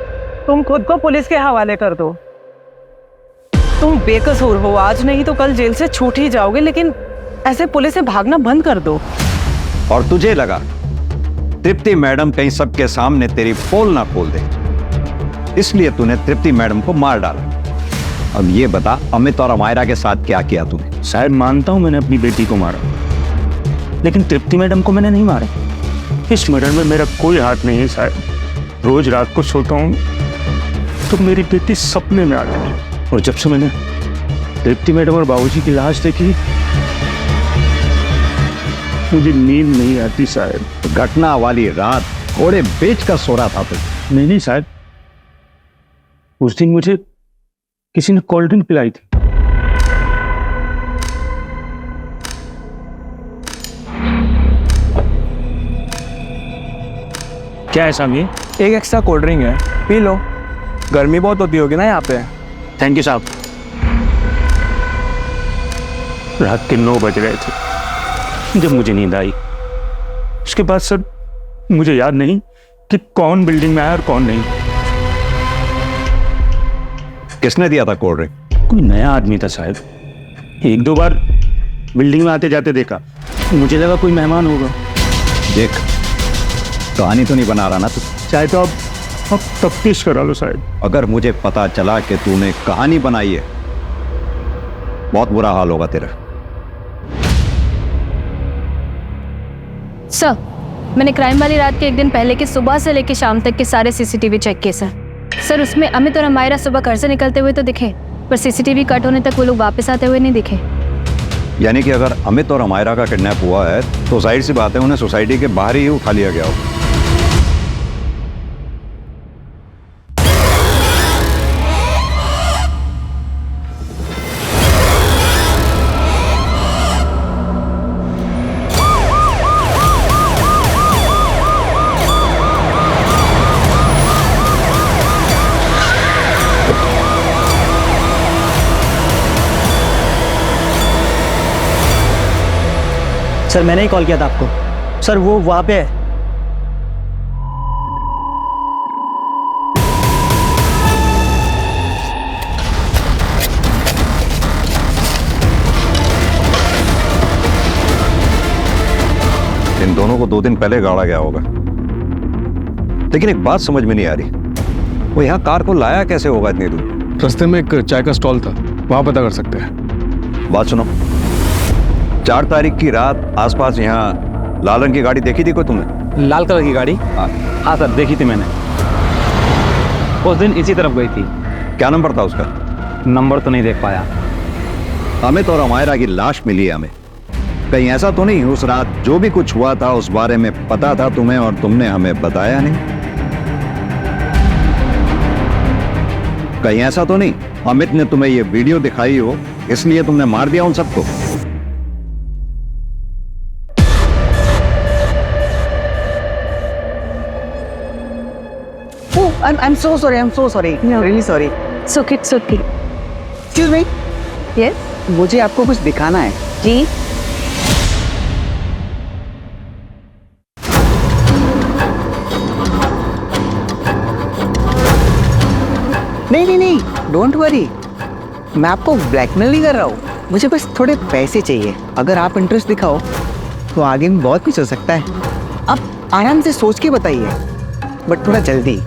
तुम खुद को पुलिस के हवाले कर दो। तुम बेकसूर हो, आज नहीं तो कल जेल से छूट ही जाओगे, लेकिन ऐसे पुलिस से भागना बंद कर दो। और तुझे लगा तृप्ति मैडम कहीं सबके सामने तेरी पोल ना खोल दे, इसलिए तूने तृप्ति मैडम को मार डाला। अब ये बता, अमित और अमायरा के साथ क्या किया तूने? शायद मानता हूं मैंने अपनी बेटी को मारा, लेकिन तृप्ति मैडम को मैंने नहीं मारा। इस मर्डर में मेरा कोई हाथ नहीं है साहब। रोज रात को सोता हूं तो मेरी बेटी सपने में आती है, और जब से मैंने तृप्ति मैडम और बाबूजी की लाश देखी, मुझे नींद नहीं आती साहब। घटना वाली रात घोड़े बेच कर सो रहा था तू? नहीं साहब, उस दिन मुझे किसी ने कोल्ड ड्रिंक पिलाई थी। क्या है साहब? ये एक एक्स्ट्रा कोल्ड ड्रिंक है, पी लो। गर्मी बहुत होती होगी ना यहाँ पे। थैंक यू साहब। रात के 9 बज रहे थे जब मुझे नींद आई। उसके बाद सर मुझे याद नहीं कि कौन बिल्डिंग में आया और कौन नहीं। किसने दिया था कोल्ड ड्रिंक? कोई नया आदमी था साहब, 1-2 बार बिल्डिंग में आते जाते देखा, मुझे लगा कोई मेहमान होगा। देख, कहानी तो नहीं बना रहा ना तू? चाहे तो अब तफ्तीश करा लो साहब। अगर मुझे पता चला कि तूने कहानी बनाई है, बहुत बुरा हाल होगा तेरा। सर, मैंने क्राइम वाली रात के एक दिन पहले की सुबह से लेकर शाम तक के सारे सीसीटीवी चेक किए सर, उसमें अमित और अमायरा सुबह घर से निकलते हुए तो दिखे, पर सीसीटीवी कट होने तक वो लोग वापस आते हुए नहीं दिखे। यानी कि अगर अमित और अमायरा का किडनैप हुआ है तो जाहिर सी बात है उन्हें सोसाइटी के बाहर ही उठा लिया गया होगा। सर, मैंने ही कॉल किया था आपको। सर, वो वहां पे है। इन दोनों को 2 दिन पहले गाड़ा गया होगा, लेकिन एक बात समझ में नहीं आ रही, वो यहाँ कार को लाया कैसे होगा इतनी दूर? रास्ते में एक चाय का स्टॉल था, वहां पता कर सकते हैं। बात सुनो, 4 तारीख की रात आसपास यहाँ लाल रंग की गाड़ी देखी थी कोई तुमने? लाल कलर की गाड़ी? हाँ सर, देखी थी मैंने। उस दिन इसी तरफ गई थी। क्या नंबर था उसका? नंबर तो नहीं देख पाया। अमित और अमायरा की लाश मिली है हमें। कहीं ऐसा तो नहीं उस रात जो भी कुछ हुआ था उस बारे में पता था तुम्हें और तुमने हमें बताया नहीं? कहीं ऐसा तो नहीं अमित ने तुम्हें ये वीडियो दिखाई हो इसलिए तुमने मार दिया उन सबको? Oh, I'm so sorry. I'm so sorry. Really sorry. सुखी सुखी। Excuse me. यस मुझे आपको कुछ दिखाना है। जी। नहीं, डोंट वरी। मैं आपको ब्लैकमेल नहीं कर रहा हूँ, मुझे बस थोड़े पैसे चाहिए। अगर आप इंटरेस्ट दिखाओ तो आगे में बहुत कुछ हो सकता है। आप आराम से सोच के बताइए, बट थोड़ा जल्दी।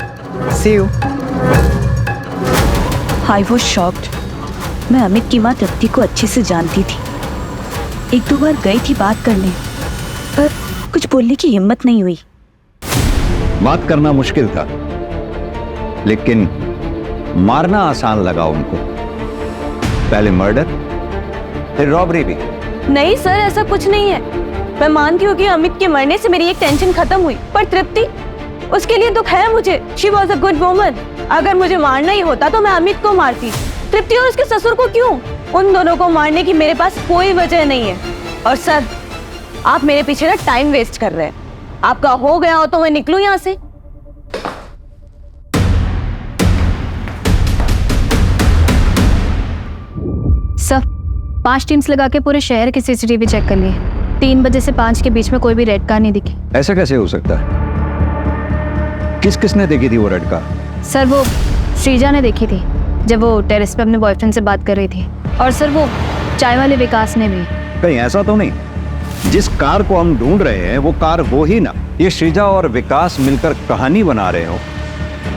सी यू। I was shocked. मैं अमित की माँ तृप्ति को अच्छे से जानती थी। 1-2 बार गई थी बात करने, पर कुछ बोलने की हिम्मत नहीं हुई। बात करना मुश्किल था लेकिन मारना आसान लगा उनको। पहले मर्डर फिर रॉबरी भी। नहीं सर, ऐसा कुछ नहीं है। मैं मानती हूँ कि अमित के मरने से मेरी एक टेंशन खत्म हुई, पर तृप्ति, उसके लिए दुख है मुझे। She was a good woman. अगर मुझे मारना ही होता तो मैं अमित को मारती। तृप्ति और उसके ससुर को क्यों? उन दोनों को मारने की मेरे पास कोई वजह नहीं है। और सर, आप मेरे पीछे ना टाइम वेस्ट कर रहे हैं। आपका हो गया हो तो मैं निकलूं यहाँ से। सर, 5 टीम्स लगा के पूरे शहर के सीसीटीवी चेक कर लिए। 3 बजे से 5 के बीच में कोई भी रेड कार नहीं दिखी। ऐसा कैसे हो सकता है? किसने देखी थी वो रेड कार? सर, वो श्रीजा ने देखी थी जब वो टेरेस पे अपने बॉयफ्रेंड से बात कर रही थी। और सर, वो चाय वाले विकास ने भी। कहीं ऐसा तो नहीं जिस कार को हम ढूंढ रहे हैं वो कार वो ही ना? ये श्रीजा और विकास मिलकर कहानी बना रहे हो,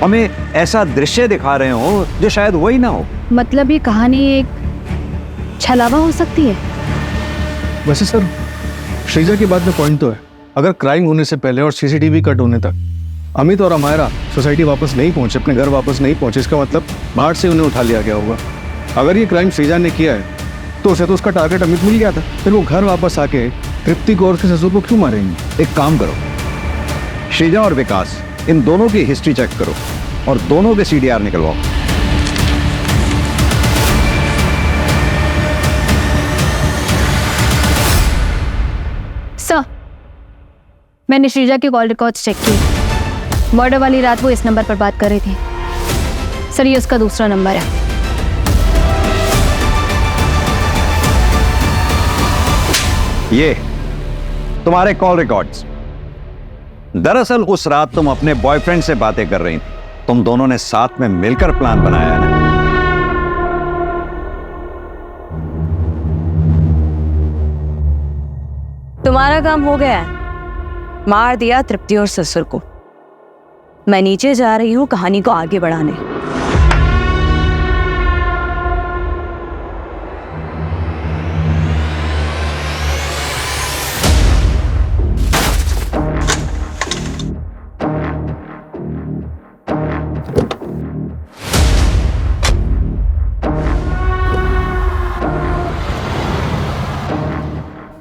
हमें ऐसा दृश्य दिखा रहे हो जो शायद वही ना हो। मतलब ये कहानी एक छलावा हो सकती है। वैसे सर, श्रीजा की बात में पॉइंट तो है। अगर क्राइम होने से पहले और सीसीटीवी कट होने तक अमित और अमायरा सोसाइटी वापस नहीं पहुंचे, अपने घर वापस नहीं पहुंचे, इसका मतलब बाहर से उन्हें उठा लिया गया होगा। अगर ये क्राइम श्रीजा ने किया है तो उसे तो उसका टारगेट अमित मिल गया था। फिर वो घर वापस आके तृप्ति को और उसके ससुर को क्यों मारेंगे? एक काम करो, श्रीजा और विकास इन दोनों की हिस्ट्री चेक करो और दोनों के सीडीआर निकलवाओ। सर, मैंने श्रीजा की कॉल रिकॉर्ड्स चेक की। मर्डर वाली रात वो इस नंबर पर बात कर रही थी। सर, ये उसका दूसरा नंबर है। ये तुम्हारे कॉल रिकॉर्ड्स। दरअसल उस रात तुम अपने बॉयफ्रेंड से बातें कर रही थी। तुम दोनों ने साथ में मिलकर प्लान बनाया है ना? तुम्हारा काम हो गया है। मार दिया तृप्ति और ससुर को। मैं नीचे जा रही हूँ कहानी को आगे बढ़ाने।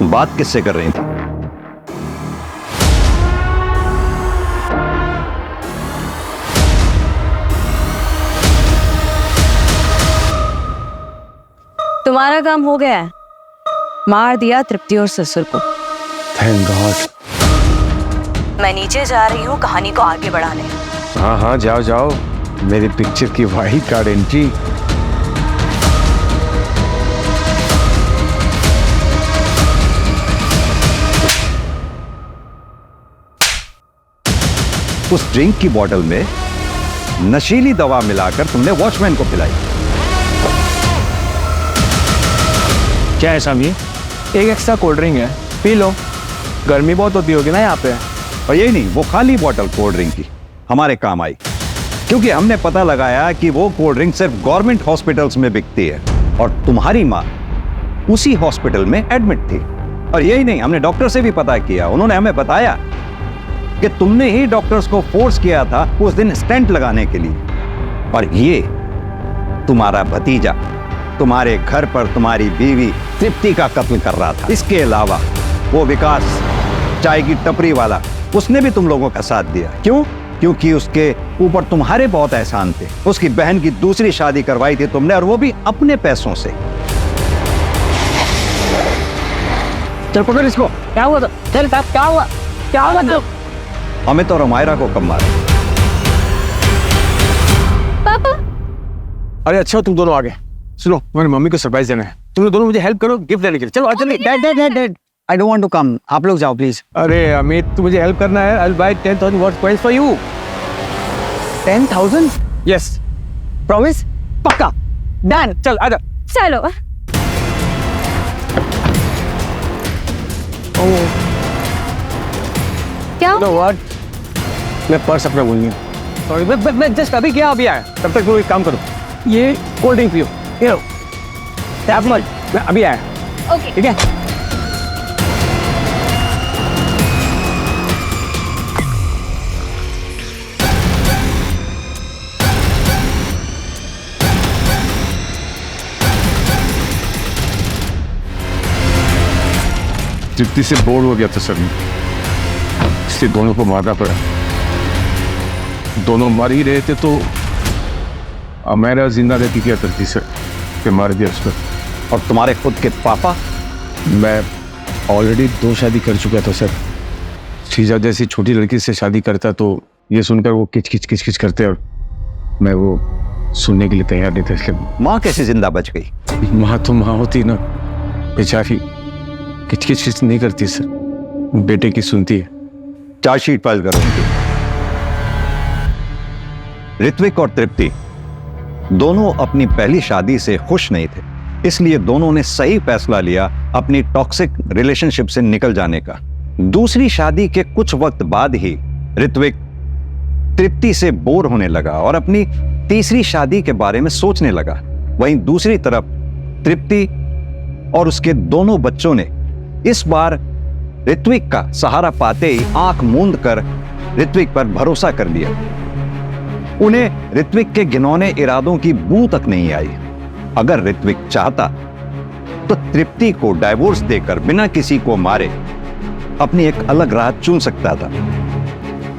बात किससे कर रही थी? तुम्हारा काम हो गया है। मार दिया तृप्ति और ससुर को। Thank God. मैं नीचे जा रही हूँ कहानी को आगे बढ़ाने। हाँ हाँ, जाओ जाओ, मेरी पिक्चर की वाइल्ड कार्ड एंट्री। उस ड्रिंक की बोतल में नशीली दवा मिलाकर तुमने वॉचमैन को पिलाई। क्या है साहब ये? एक एक्स्ट्रा कोल्ड ड्रिंक है, पी लो। गर्मी बहुत होती होगी ना यहाँ पे। और यही नहीं, वो खाली बोतल कोल्ड ड्रिंक की हमारे काम आई, क्योंकि हमने पता लगाया कि वो कोल्ड ड्रिंक सिर्फ गवर्नमेंट हॉस्पिटल्स में बिकती है और तुम्हारी माँ उसी हॉस्पिटल में एडमिट थी। और यही नहीं, हमने डॉक्टर से भी पता किया, उन्होंने हमें बताया कि तुमने ही डॉक्टर्स को फोर्स किया था उस दिन स्टेंट लगाने के लिए। और ये तुम्हारा भतीजा तुम्हारे घर पर तुम्हारी बीवी तृप्ति का कत्ल कर रहा था। इसके अलावा वो विकास चाय की टपरी वाला, उसने भी तुम लोगों का साथ दिया। क्यों? क्योंकि उसके ऊपर तुम्हारे बहुत एहसान थे। उसकी बहन की दूसरी शादी करवाई थी तुमने, और वो भी अपने पैसों से। चल पकड़ इसको। क्या हुआ? चल साहब, क्या हुआ? क्या हुआ? अमित और अमायरा को कब मारा? पापा अरे अच्छा तुम दोनों आ गए। सुनो, तुम्हारी मम्मी को सरप्राइज देना है, तुम लोग दोनों मुझे हेल्प करो गिफ्ट देने के लिए। चलो आ चलिए। Dad I don't want to come, आप लोग जाओ प्लीज। अरे अमित, तू मुझे हेल्प करना है। I will buy 10,000 worth coins for you. 10,000? Yes. Promise? पक्का? डन। चल आजा। चलो। क्या? नो व्हाट, मैं पर्स अपना भूल गया। सॉरी, मैं जस्ट अभी क्या अभी आया। तब तक तुम एक काम करो, ये कोल्ड ड्रिंक पियो। ये लो, टैप मत, मैं अभी आया। ओके। ठीक है। तृप्ति से बोर हो गया था सर, इसलिए दोनों को मारना पड़ा। दोनों मर ही रहे थे तो अमेरा जिंदा रहती क्या करती सर, कि मार दिया उसको। और तुम्हारे खुद के पापा? मैं ऑलरेडी 2 शादी कर चुका था सर। शीजा जैसी छोटी लड़की से शादी करता तो ये सुनकर वो किच किच करते, और मैं वो सुनने के लिए तैयार नहीं था। इसलिए माँ कैसे जिंदा बच गई? माँ तो माँ होती ना, बेचारी किच नहीं करती सर, बेटे की सुनती है। चार्जशीट फाइल करो उनकी। ऋत्विक और तृप्ति दोनों अपनी पहली शादी से खुश नहीं थे, इसलिए दोनों ने सही फैसला लिया अपनी टॉक्सिक रिलेशनशिप से निकल जाने का। दूसरी शादी के कुछ वक्त बाद ही ऋत्विक तृप्ति से बोर होने लगा और अपनी तीसरी शादी के बारे में सोचने लगा। वहीं दूसरी तरफ तृप्ति और उसके दोनों बच्चों ने इस बार ऋत्विक का सहारा पाते ही आंख मूंद कर ऋत्विक पर भरोसा कर लिया। उन्हें ऋत्विक के घिनौने इरादों की बू तक नहीं आई। अगर ऋत्विक चाहता तो तृप्ति को डाइवोर्स देकर बिना किसी को मारे अपनी एक अलग राह चुन सकता था,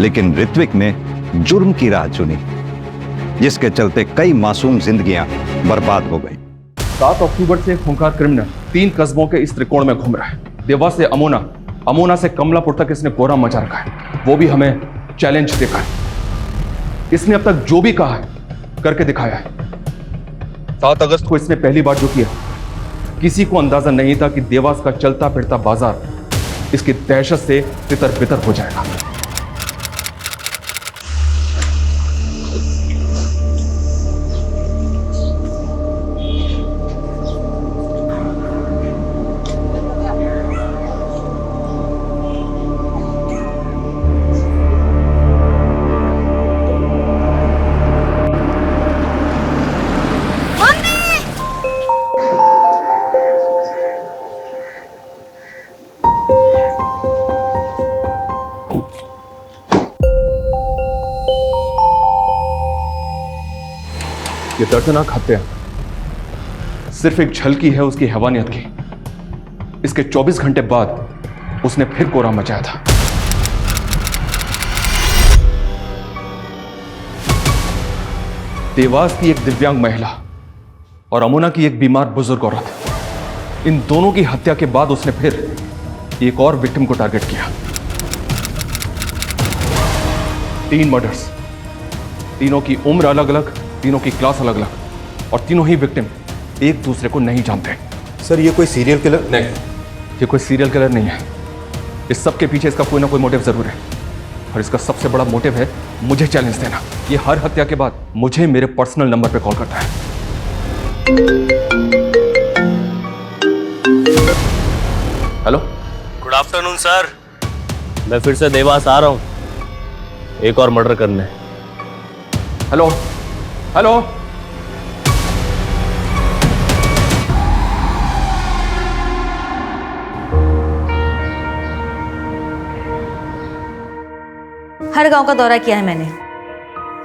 लेकिन ऋत्विक ने जुर्म की राह चुनी, जिसके चलते कई मासूम जिंदगियां बर्बाद हो गई। 7 अक्टूबर से खूंखार क्रिमिनल 3 कस्बों के इस त्रिकोण में घूम रहा है। देवास से अमोना, अमोना से कमलापुर तक इसने कोहराम मचा रखा है, वो भी हमें चैलेंज देखा है। इसने अब तक जो भी कहा है करके दिखाया है। 7 अगस्त को इसने पहली बार जो किया, किसी को अंदाजा नहीं था कि देवास का चलता फिरता बाजार इसकी दहशत से तितर बितर हो जाएगा। ये दर्दनाक हत्या सिर्फ एक झलकी है उसकी हैवानियत की। इसके 24 घंटे बाद उसने फिर कोहराम मचाया था। देवास की एक दिव्यांग महिला और अमोना की एक बीमार बुजुर्ग औरत, इन दोनों की हत्या के बाद उसने फिर एक और विक्टिम को टारगेट किया। 3 मर्डर्स, तीनों की उम्र अलग अलग, तीनों की क्लास अलग अलग, और तीनों ही विक्टिम एक दूसरे को नहीं जानते। सर ये कोई सीरियल किलर? नहीं, ये कोई सीरियल किलर नहीं है। इस सब के पीछे इसका कोई ना कोई मोटिव जरूर है, और इसका सबसे बड़ा मोटिव है मुझे चैलेंज देना। ये हर हत्या के बाद मुझे मेरे पर्सनल नंबर पे कॉल करता है। हेलो, गुड आफ्टरनून सर, मैं फिर से देवास आ रहा हूँ एक और मर्डर करने। हेलो हेलो, हर गांव का दौरा किया है मैंने।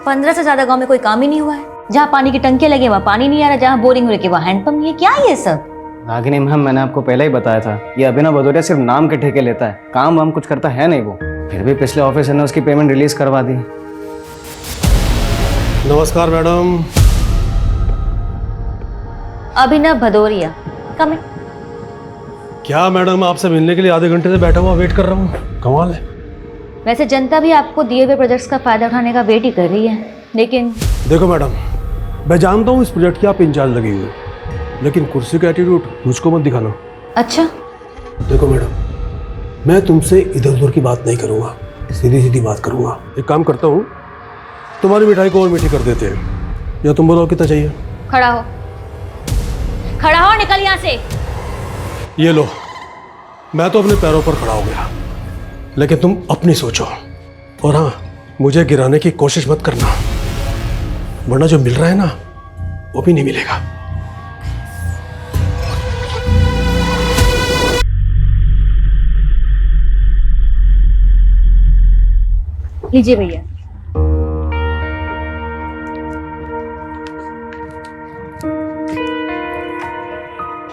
15 से ज्यादा गांव में कोई काम ही नहीं हुआ है। जहाँ पानी की टंकी लगे वहाँ पानी नहीं आ रहा, जहाँ बोरिंग हो रही वहाँ हैंडपंप नहीं है। क्या ये सब? रागिनी मैम, मैंने आपको पहले ही बताया था, ये अभिनव भदौरिया सिर्फ नाम के ठेके लेता है, काम वाम कुछ करता है नहीं वो। फिर भी पिछले ऑफिसर ने उसकी पेमेंट रिलीज करवा दी। नमस्कार मैडम। अभिनव भदौरिया, कम इन। क्या मैडम, आपसे मिलने के लिए आधे घंटे से बैठा हुआ वेट कर रहा हूँ, कमाल है। वैसे जनता भी आपको दिए हुए प्रोजेक्ट्स का फायदा उठाने का वेट ही कर रही है, लेकिन देखो मैडम, मैं जानता हूँ इस प्रोजेक्ट की आप इंचार्ज लगी हुई हो, लेकिन कुर्सी का एटीट्यूड मुझको मत दिखाना। अच्छा, देखो मैडम, मैं तुमसे इधर उधर की बात नहीं करूँगा, सीधी सीधी बात करूँगा। एक काम करता हूँ, तुम्हारी मिठाई को और मीठी कर देते हैं, या तुम बताओ कितना चाहिए? खड़ा हो, खड़ा हो, निकल यहाँ से। ये लो, मैं तो अपने पैरों पर खड़ा हो गया, लेकिन तुम अपनी सोचो। और हाँ, मुझे गिराने की कोशिश मत करना, वरना जो मिल रहा है ना वो भी नहीं मिलेगा। लीजिए भैया।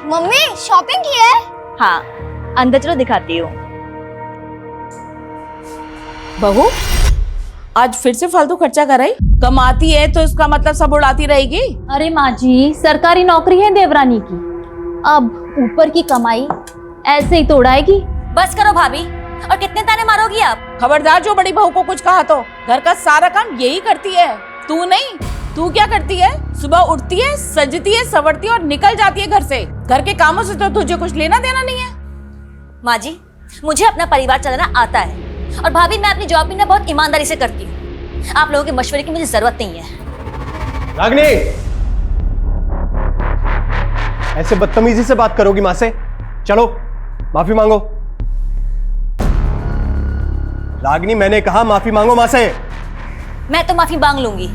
मम्मी शॉपिंग की है? हाँ, अंदर चलो दिखाती हूँ। बहू, आज फिर से फालतू खर्चा कर रही? कमाती है तो इसका मतलब सब उड़ाती रहेगी? अरे माँ जी, सरकारी नौकरी है देवरानी की, अब ऊपर की कमाई ऐसे ही तो उड़ाएगी। बस करो भाभी, और कितने ताने मारोगी आप? खबरदार जो बड़ी बहू को कुछ कहा तो। घर का सारा काम यही करती है, तू नहीं। तू क्या करती है? सुबह उठती है, सजती है, संवरती है और निकल जाती है घर से। घर के कामों से तो तुझे कुछ लेना देना नहीं है। माँ जी, मुझे अपना परिवार चलाना आता है, और भाभी मैं अपनी जॉब भी ना बहुत ईमानदारी से करती हूँ। आप लोगों के मशवरे की मुझे जरूरत नहीं है। रागिनी, ऐसे बदतमीजी से बात करोगी माँ से? चलो माफी मांगो। रागिनी, मैंने कहा माफी मांगो माँ से। मैं तो माफी मांग लूंगी,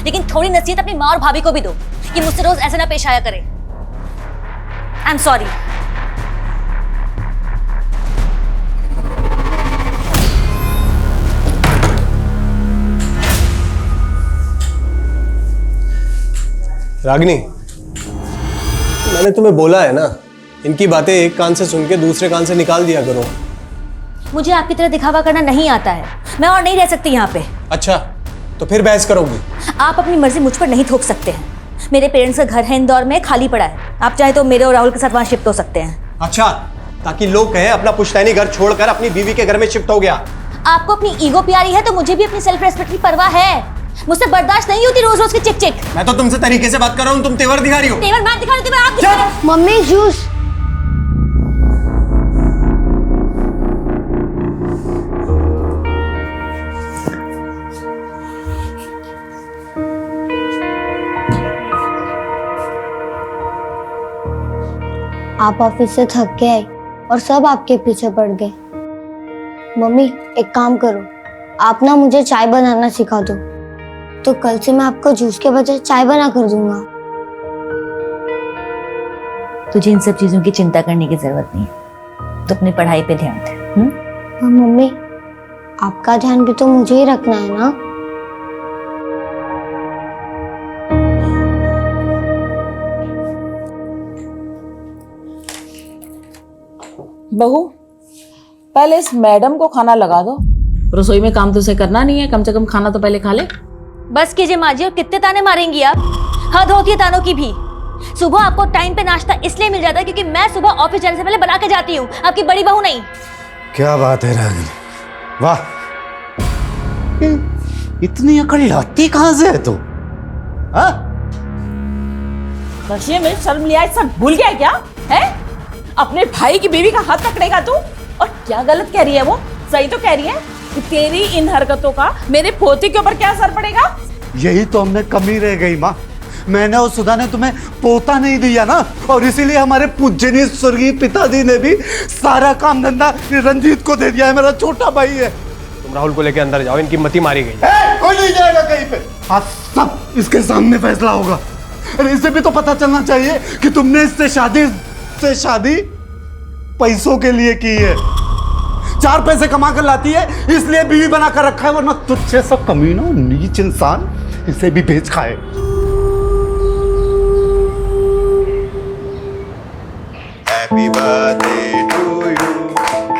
लेकिन थोड़ी नसीहत अपनी माँ और भाभी को भी दो कि मुझसे रोज ऐसे ना पेश आया करे। आई एम सॉरी। रागिनी, मैंने तुम्हें बोला है ना, इनकी बातें एक कान से सुन के दूसरे कान से निकाल दिया करो। मुझे आपकी तरह दिखावा करना नहीं आता है, मैं और नहीं रह सकती यहाँ पे। अच्छा, तो फिर बहस करोगी? आप अपनी मर्जी मुझ पर नहीं थोप सकते हैं। मेरे पेरेंट्स का घर है इंदौर में, खाली पड़ा है। आप चाहे तो मेरे और राहुल के साथ वहाँ शिफ्ट हो सकते हैं। अच्छा, ताकि लोग कहें अपना पुश्तैनी घर छोड़कर अपनी बीवी के घर में शिफ्ट हो गया। आपको अपनी ईगो प्यारी है तो मुझे भी अपनी सेल्फ रेस्पेक्ट की परवाह है। मुझसे बर्दाश्त नहीं होती रोज रोज की चिक चिक। मैं तो तुमसे तरीके से बात कर रहा हूँ, तुम तेवर दिखा रही हो। तेवर मैं दिखा रही हूँ, तेवर आप दिखा रहे हो। Mummy juice. आप ऑफिस से थक के आए और सब आपके पीछे पड़ गए। मम्मी एक काम करो, आप ना मुझे चाय बनाना सिखा दो, तो कल से मैं आपको जूस के बजाय चाय बना कर दूंगा। तुझे इन सब चीजों की चिंता करने की जरूरत नहीं है, तो अपनी पढ़ाई पे ध्यान दे। हाँ मम्मी, आपका ध्यान भी तो मुझे ही रखना है ना। बहू, पहले इस मैडम को खाना लगा दो। रसोई में काम तो उसे करना नहीं है, कम से कम खाना तो पहले खा ले। बस कीजिए माँ जी, और कितने ताने मारेंगी आप? हद होती है तानों की भी। सुबह आपको टाइम पे नाश्ता इसलिए मिल जाता है क्योंकि मैं सुबह ऑफिस जाने से पहले बना के जाती हूँ, आपकी बड़ी बहू नहीं। क्या बात है रागिनी, वाह, इतनी अकड़ लाती कहां से है तू? में शर्म लिया, सब भूल गया क्या है? अपने भाई की बीवी का हाथ पकड़ेगा तू? और क्या गलत कह रही है वो? सही तो कह रही है कि तेरी इन हरकतों का मेरे पोते के ऊपर क्या असर पड़ेगा? यही तो हमने कमी रह गई माँ। मैंने और सुधा ने तुम्हें पोता नहीं दिया ना, और इसीलिए हमारे पूजनीय स्वर्गीय पिताजी ने भी सारा काम धंधा रंजीत को दे दिया है, मेरा छोटा भाई है। तुम राहुल को लेके अंदर जाओ, इनकी मति मारी गई। कोई नहीं जाएगा कहीं पे, आज सब इसके सामने फैसला होगा। अरे इसे भी तो पता चलना चाहिए कि तुमने इससे शादी पैसों के लिए की है। 4 पैसे कमा कर लाती है इसलिए बीवी बना कर रखा है, वरना तुझसे सब कमीना नीच इंसान इसे भी बेच खाए। Happy birthday to you,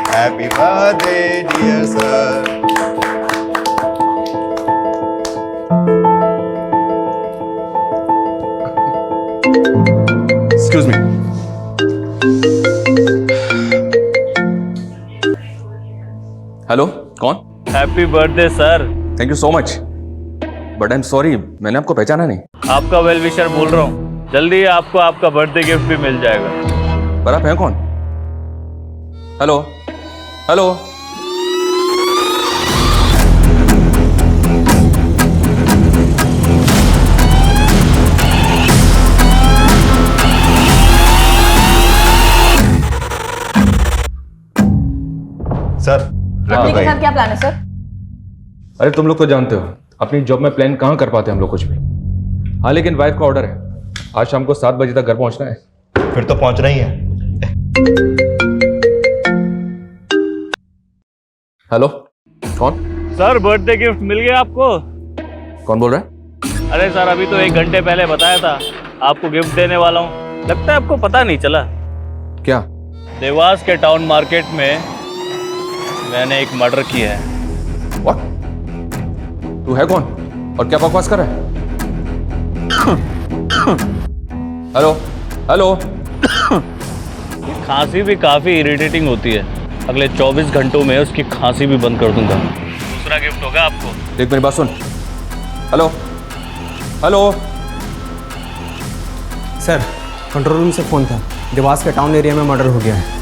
happy birthday dear sir. Excuse me. Hello, कौन? Happy birthday sir. Thank you so much, but I am sorry, मैंने आपको पहचाना नहीं। आपका वेल विशर बोल रहा हूँ, जल्दी ही आपको आपका बर्थडे गिफ्ट भी मिल जाएगा। पर आप हैं कौन? Hello hello. सर, अपने के साथ क्या प्लान है सर? अरे तुम लोग तो जानते हो अपनी जॉब में प्लान कहाँ कर पाते हैं हम लोग कुछ भी। हाँ, लेकिन वाइफ का ऑर्डर है, आज शाम को 7 बजे तक घर पहुंचना है। फिर तो पहुंच रही है। हेलो, कौन? सर बर्थडे गिफ्ट मिल गया आपको? कौन बोल रहा है? अरे सर अभी तो 1 घंटे पहले बताया था आपको गिफ्ट देने वाला हूँ, लगता है आपको पता नहीं चला। क्या? देवास के टाउन मार्केट में मैंने एक मर्डर किया है। What? तू है कौन और क्या बकवास कर रहा है? Hello hello. खांसी भी काफी इरिटेटिंग होती है, अगले 24 घंटों में उसकी खांसी भी बंद कर दूंगा। दूसरा गिफ्ट होगा आपको। देख मेरी बात सुन। Hello hello. Sir, control room से फोन था, देवास के टाउन एरिया में मर्डर हो गया है।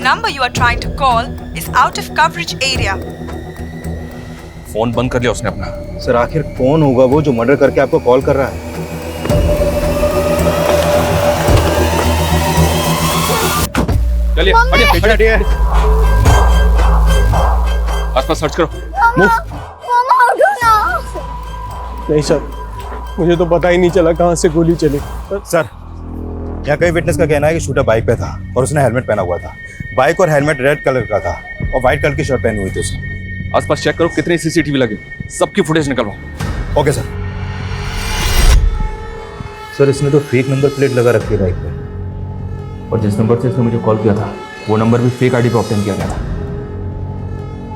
number you are trying to call is out of coverage area. Phone बंद कर लिया उसने अपना। सर, आखिर कौन होगा वो जो मर्डर करके आपको कॉल कर रहा है? चलिए हटिए। आसपास सर्च करो। नहीं सर, मुझे तो पता ही नहीं चला कहां से गोली चली। सर, यहाँ कई विटनेस का कहना है कि शूटर बाइक पे था और उसने हेलमेट पहना हुआ था। बाइक और हेलमेट रेड कलर का था और व्हाइट कलर की शर्ट पहनी हुई थी उसने। आसपास चेक करो कितने सीसीटीवी लगे, सबकी फुटेज निकलवाओ। Okay sir. सर, इसने तो फेक नंबर प्लेट लगा रखी है बाइक पे, और जिस नंबर से इसने मुझे कॉल किया था वो नंबर भी फेक आईडी पे ऑब्टेन किया गया था।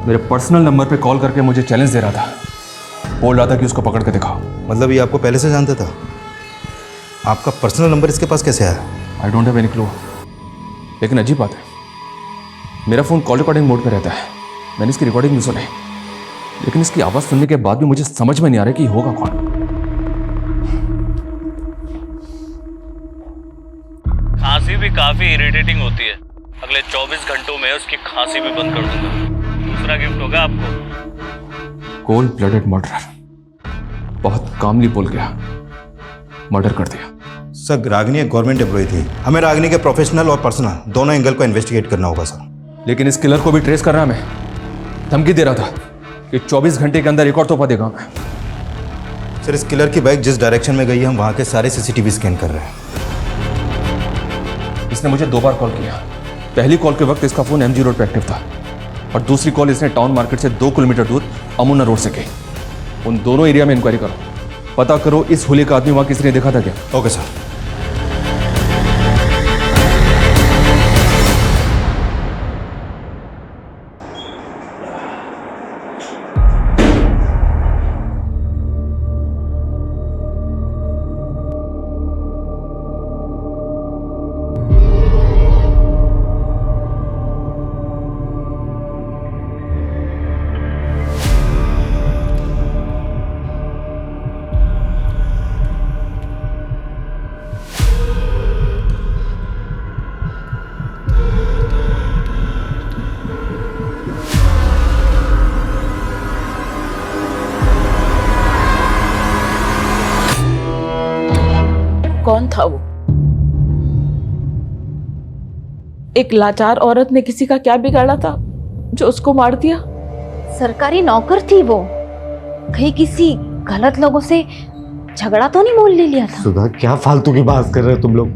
मेरे पर्सनल नंबर पे कॉल करके मुझे चैलेंज दे रहा था, बोल रहा था कि उसको पकड़ के दिखाओ। मतलब ये आपको पहले से जानता था? आपका पर्सनल नंबर इसके पास कैसे आया? I don't have any clue. लेकिन अजीब बात है, मेरा फ़ोन कॉल रिकॉर्डिंग मोड पे रहता है, मैंने इसकी रिकॉर्डिंग नहीं सुनी, लेकिन इसकी आवाज़ सुनने के बाद भी मुझे समझ में नहीं आ रहा कि होगा कौन। खांसी भी काफी इरिटेटिंग होती है, अगले 24 घंटों में उसकी खांसी भी बंद कर दूंगा। दूसरा गिफ्ट होगा आपको। कोल्ड ब्लडेड मर्डर, बहुत कामली बोल गया, मर्डर कर दिया। सर, रागिनी एक गवर्नमेंट एम्प्लॉय थी, हमें रागिनी के प्रोफेशनल और पर्सनल दोनों एंगल को इन्वेस्टिगेट करना होगा सर। लेकिन इस किलर को भी ट्रेस कर रहा मैं, धमकी दे रहा था कि 24 घंटे के अंदर एक और तोहफा देगा मैं। सर, इस किलर की बाइक जिस डायरेक्शन में गई है हम वहाँ के सारे सीसीटीवी स्कैन कर रहे हैं। इसने मुझे 2 बार कॉल किया। पहली कॉल के वक्त इसका फ़ोन MG रोड पर एक्टिव था और दूसरी कॉल इसने टाउन मार्केट से 2 किलोमीटर दूर अमुना रोड से की। उन दोनों एरिया में इंक्वायरी करो, पता करो इस होली का आदमी वहाँ किसी ने देखा था क्या। Okay sir. कौन था वो? एक लाचार औरत ने किसी का क्या बिगाड़ा था जो उसको मार दिया? सरकारी नौकर थी वो, कहीं किसी गलत लोगों से झगड़ा तो नहीं मोल ले लिया था? सुधा, क्या फालतू की बात कर रहे हो तुम लोग?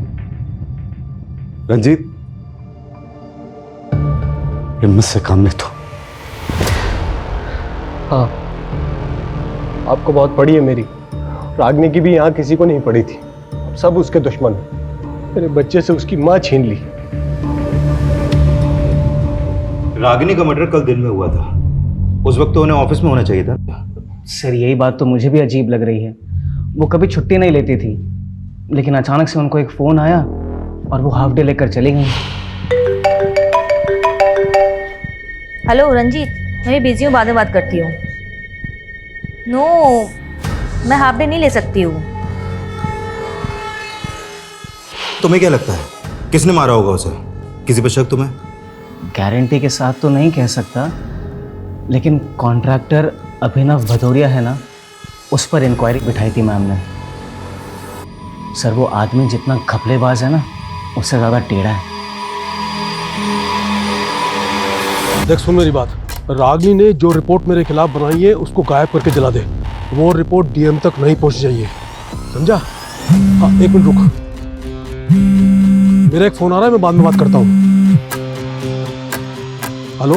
रंजीत, हिम्मत से काम ले तो। हाँ, आपको बहुत पड़ी है मेरी। रागनी की भी यहाँ किसी को नहीं पड़ी थी। सब उसके दुश्मन। मेरे बच्चे से उसकी माँ छीन ली। रागिनी का मर्डर कल दिन में हुआ था। उस वक्त तो उन्हें ऑफिस में होना चाहिए था। सर, यही बात तो मुझे भी अजीब लग रही है। वो कभी छुट्टी नहीं लेती थी, लेकिन अचानक से उनको एक फ़ोन आया और वो हाफ डे लेकर चली गई। हेलो रंजीत, मैं बिजी हूँ, बाद में बात करती हूँ। नो, मैं हाफ डे नहीं ले सकती हूँ। तुम्हें क्या लगता है किसने मारा होगा उसे? किसी पर शक तुम्हें? गारंटी के साथ तो नहीं कह सकता, लेकिन कॉन्ट्रैक्टर अभिनव भदौरिया है ना, उस पर इंक्वायरी बिठाई थी मैम ने। सर, वो आदमी जितना घपलेबाज है ना, उससे ज़्यादा टेढ़ा है। देख सुन मेरी बात, रागिनी ने जो रिपोर्ट मेरे खिलाफ बनाई है उसको गायब करके जला दे। वो रिपोर्ट डीएम तक नहीं पहुंच चाहिए, समझा? हाँ, एक मिनट रुक, मेरा एक फोन आ रहा है, मैं बाद में बात करता हूँ। हेलो,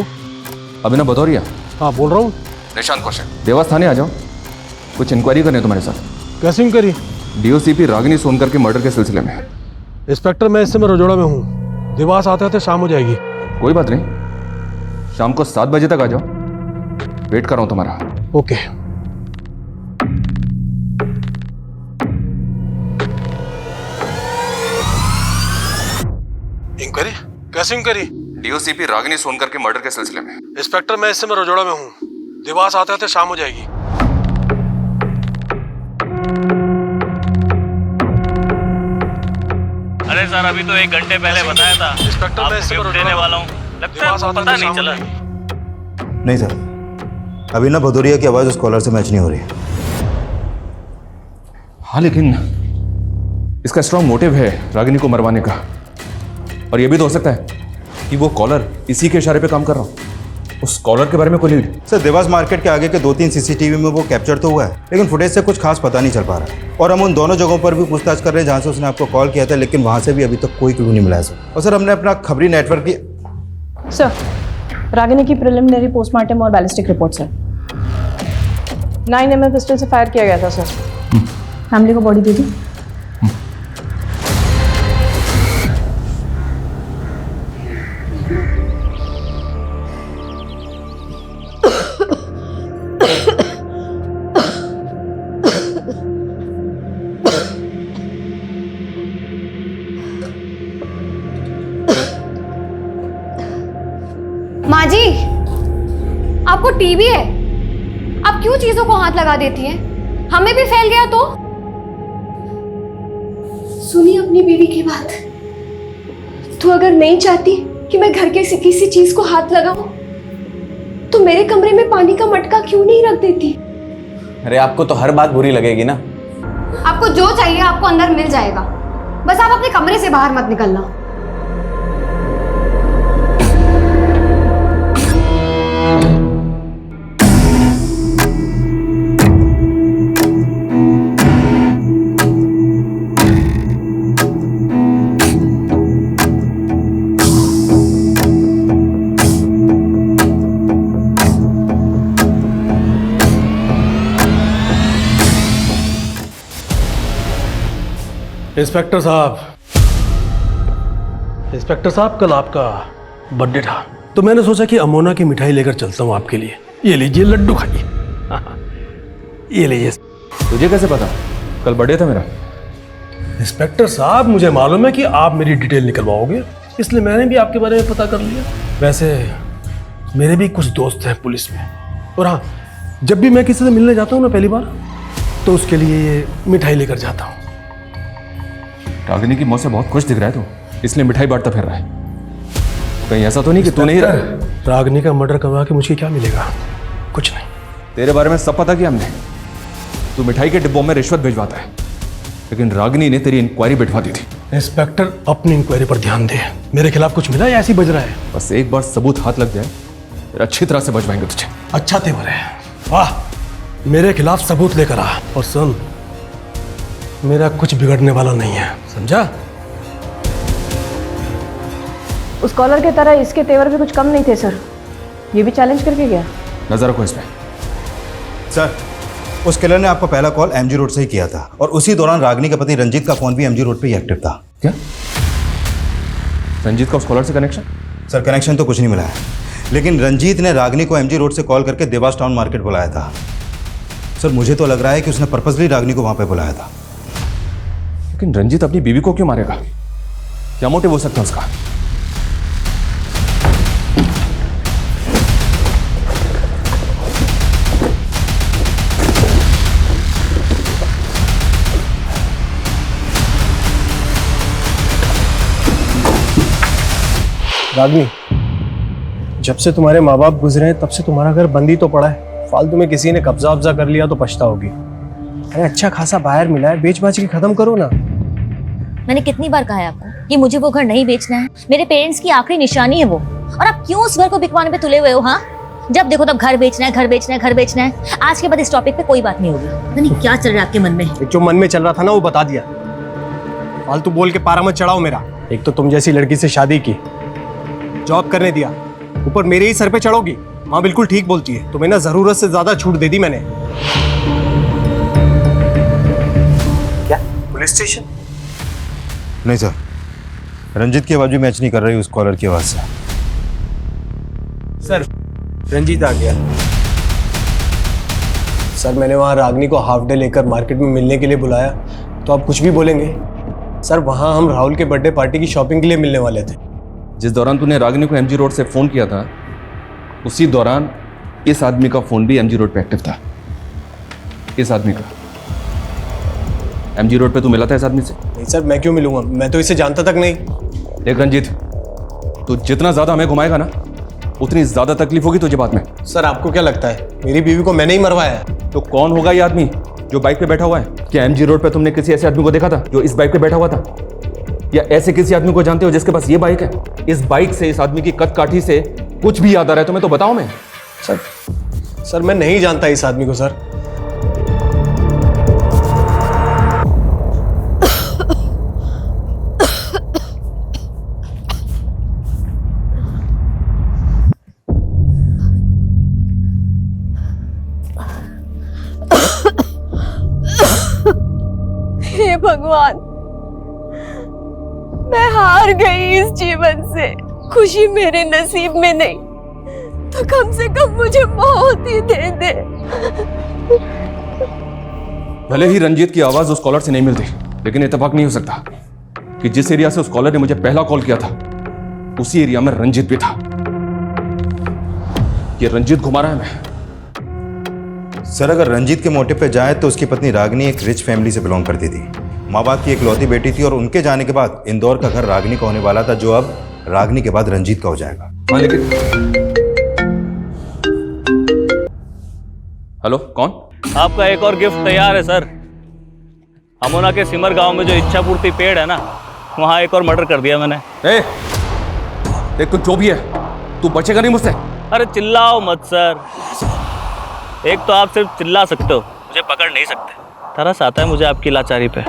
अभिनव भदौरिया? हाँ, बोल रहा हूँ। निशांत कौशल, देवास थाने आ जाओ, कुछ इंक्वायरी करनी है तुम्हारे साथ। कैसे इंक्वायरी? डीओसीपी रागिनी सोनकर के मर्डर के सिलसिले में। इंस्पेक्टर, मैं इस समय रजोड़ा में हूँ। देवास आते आते शाम हो जाएगी। कोई बात नहीं, शाम को 7 बजे तक आ जाओ, वेट कर रहा हूँ तुम्हारा। ओके। इंक्वायरी? कैसे इंक्वायरी? डीओसीपी रागिनी सोनकर के मर्डर के सिलसिले में। इंस्पेक्टर, मैं इस समय रजोड़ा में हूँ। देवास आते आते शाम हो जाएगी। अरे सर, अभी तो 1 घंटे पहले बताया था। इंस्पेक्टर, मैं इस समय गिफ्ट देने वाला हूँ, लगता है आपको पता नहीं चला। नहीं सर, अभिनव भदौरिया की आवाज उस कॉलर से मैच नहीं हो रही। हाँ, लेकिन इसका स्ट्रॉन्ग मोटिव है रागिनी को मरवाने का। और यह भी तो हो सकता है कि वो कॉलर इसी के इशारे पे काम कर रहा हो। उस कॉलर के बारे में कोई लीड? सर, देवास मार्केट के आगे के 2-3 सीसीटीवी में वो कैप्चर तो हुआ है, लेकिन फुटेज से कुछ खास पता नहीं चल पा रहा है। और हम उन दोनों जगहों पर भी पूछताछ कर रहे हैं जहां से उसने आपको कॉल किया था, लेकिन वहां से भी अभी तक कोई क्लू नहीं मिला है सर। और सर, हमने अपना खबरी नेटवर्क की। सर, रागिनी की प्रिलिमिनरी पोस्टमार्टम और बैलिस्टिक रिपोर्ट्स है। 9mm पिस्टल से फायर किया गया था सर। फैमिली को बॉडी दे दी। माँ जी, आपको टीबी है, आप क्यों चीजों को हाथ लगा देती हैं? हमें भी फैल गया तो? सुनिए अपनी बीवी की बात। तो अगर नहीं चाहती कि मैं घर के किसी चीज को हाथ लगाऊं, तो मेरे कमरे में पानी का मटका क्यों नहीं रख देती? अरे, आपको तो हर बात बुरी लगेगी ना। आपको जो चाहिए आपको अंदर मिल जाएगा, बस आप अपने कमरे से बाहर मत निकलना। इंस्पेक्टर साहब, कल आपका बर्थडे था, तो मैंने सोचा कि अमोना की मिठाई लेकर चलता हूँ आपके लिए। ये लीजिए, लड्डू खाइए। ये लीजिए। तुझे कैसे पता कल बर्थडे था मेरा? इंस्पेक्टर साहब, मुझे मालूम है कि आप मेरी डिटेल निकलवाओगे, इसलिए मैंने भी आपके बारे में पता कर लिया। वैसे मेरे भी कुछ दोस्त हैं पुलिस में, और हाँ, जब भी मैं किसी से मिलने जाता हूँ ना पहली बार, तो उसके लिए ये मिठाई लेकर जाता हूँ। रागिनी की मौत से बहुत खुश दिख रहा है तू, इसलिए मिठाई बांटता फिर रहा है। कहीं ऐसा तो नहीं कि तू नहीं रहा? रागिनी का मर्डर करवा के मुझे क्या मिलेगा? कुछ नहीं। तेरे बारे में सब पता किया हमने। तू मिठाई के डिब्बों में रिश्वत भिजवाता है, लेकिन रागिनी ने तेरी इंक्वायरी बैठवा दी थी। इंस्पेक्टर अपनी इंक्वायरी पर ध्यान दे। मेरे खिलाफ कुछ मिला या ऐसे ही बज रहा है? बस एक बार सबूत हाथ लग जाए फिर अच्छी तरह से बचवाएंगे तुझे। अच्छा तेवर है, वाह। मेरे खिलाफ सबूत लेकर आ, और सुन, मेरा कुछ बिगड़ने वाला नहीं है, समझा? उस कॉलर के तरह इसके तेवर भी कुछ कम नहीं थे सर। ये भी चैलेंज करके गया। नजर रखो इसमें। सर, उस किलर ने आपका पहला कॉल एमजी रोड से ही किया था और उसी दौरान रागिनी का पति रंजीत का फोन भी एमजी रोड पे ही एक्टिव था। क्या रंजीत का उस कॉलर से कनेक्शन? सर, कनेक्शन तो कुछ नहीं मिला है, लेकिन रंजीत ने रागिनी को एमजी रोड से कॉल करके देवास टाउन मार्केट बुलाया था। सर, मुझे तो लग रहा है कि उसने पर्पसली रागिनी को वहां पे बुलाया था। लेकिन रंजीत अपनी बीवी को क्यों मारेगा? क्या मोटिव हो सकता है उसका? रागिनी, जब से तुम्हारे माँ बाप गुजरे हैं तब से तुम्हारा घर बंद ही तो पड़ा है। फालतू में किसी ने कब्जा वब्जा कर लिया तो पछताओगी। अरे अच्छा खासा बाहर मिला है, बेच बाच के खत्म करो ना। मैंने कितनी बार कहा है आपको कि मुझे वो घर नहीं बेचना है। मेरे पेरेंट्स की आखिरी निशानी है वो, और आप क्यों उस घर को बिकवाने पे तुले हुए हो? हाँ, जब देखो तब घर बेचना है, घर बेचना है, घर बेचना है। आज के बाद इस टॉपिक पे कोई बात नहीं होगी। पता नहीं क्या चल रहा है आपके मन में। जो मन में चल रहा था ना वो बता दिया। फालतू बोल के पारा मत चढ़ाओ मेरा। एक तो तुम जैसी लड़की से शादी की, जॉब करने दिया, ऊपर मेरे ही सर पे चढ़ोगी। माँ बिल्कुल ठीक बोलती है, तुम्हें ना जरूरत से ज्यादा छूट दे दी मैंने। क्या पुलिस स्टेशन? नहीं सर, रंजीत की आवाज भी मैच नहीं कर रही उस कॉलर की आवाज से। सर, रंजीत आ गया। सर, मैंने वहाँ रागिनी को हाफ डे लेकर मार्केट में मिलने के लिए बुलाया, तो आप कुछ भी बोलेंगे? सर, वहाँ हम राहुल के बर्थडे पार्टी की शॉपिंग के लिए मिलने वाले थे। जिस दौरान तूने रागिनी को एमजी रोड से फोन किया था, उसी दौरान इस आदमी का फोन भी एमजी रोड पे एक्टिव था। इस आदमी का एमजी रोड पे तू मिला था इस आदमी से? नहीं सर, मैं क्यों मिलूंगा? मैं तो इसे जानता तक नहीं। देख रंजीत, तू जितना ज्यादा हमें घुमाएगा ना, उतनी ज्यादा तकलीफ होगी तुझे बाद में। सर, आपको क्या लगता है मेरी बीवी को मैंने ही मरवाया है? तो कौन होगा ये आदमी जो बाइक पे बैठा हुआ है? क्या एमजी रोड पे तुमने किसी ऐसे आदमी को देखा था जो इस बाइक पे बैठा हुआ था? या ऐसे किसी आदमी को जानते हो जिसके पास ये बाइक है? इस बाइक से, इस आदमी की कद काठी से कुछ भी याद आ रहा है तुम्हें तो बताओ। मैं सर मैं नहीं जानता इस आदमी को सर। हे भगवान, मैं हार गई इस जीवन से। खुशी मेरे नसीब में नहीं तो कम से कम मुझे मौत ही दे दे। भले ही रंजीत की आवाज उस कॉलर से नहीं मिलती, लेकिन इत्तेफाक नहीं हो सकता कि जिस एरिया से उस कॉलर ने मुझे पहला कॉल किया था, उसी एरिया में रंजीत भी था। ये रंजीत घुमा रहा है मैं। सर, अगर रंजीत के मोटिव पे जाए तो उसकी पत्नी रागिनी एक रिच फैमिली से बिलोंग करती थी, माँ बाप की इकलौती बेटी थी, और उनके जाने के बाद इंदौर का घर रागिनी का होने वाला था, जो अब रागिनी के बाद रंजीत का हो जाएगा। हाँ, लेकिन हेलो, कौन? आपका एक और गिफ्ट तैयार है सर। अमोना के सिमर गांव में जो इच्छा पूर्ति पेड़ है ना, वहां एक और मर्डर कर दिया मैंने। देख, तू जो भी है, तू बचेगा नहीं मुझसे। अरे चिल्लाओ मत सर। एक तो आप सिर्फ चिल्ला सकते हो, मुझे पकड़ नहीं सकते। तरस आता है मुझे आपकी लाचारी पे।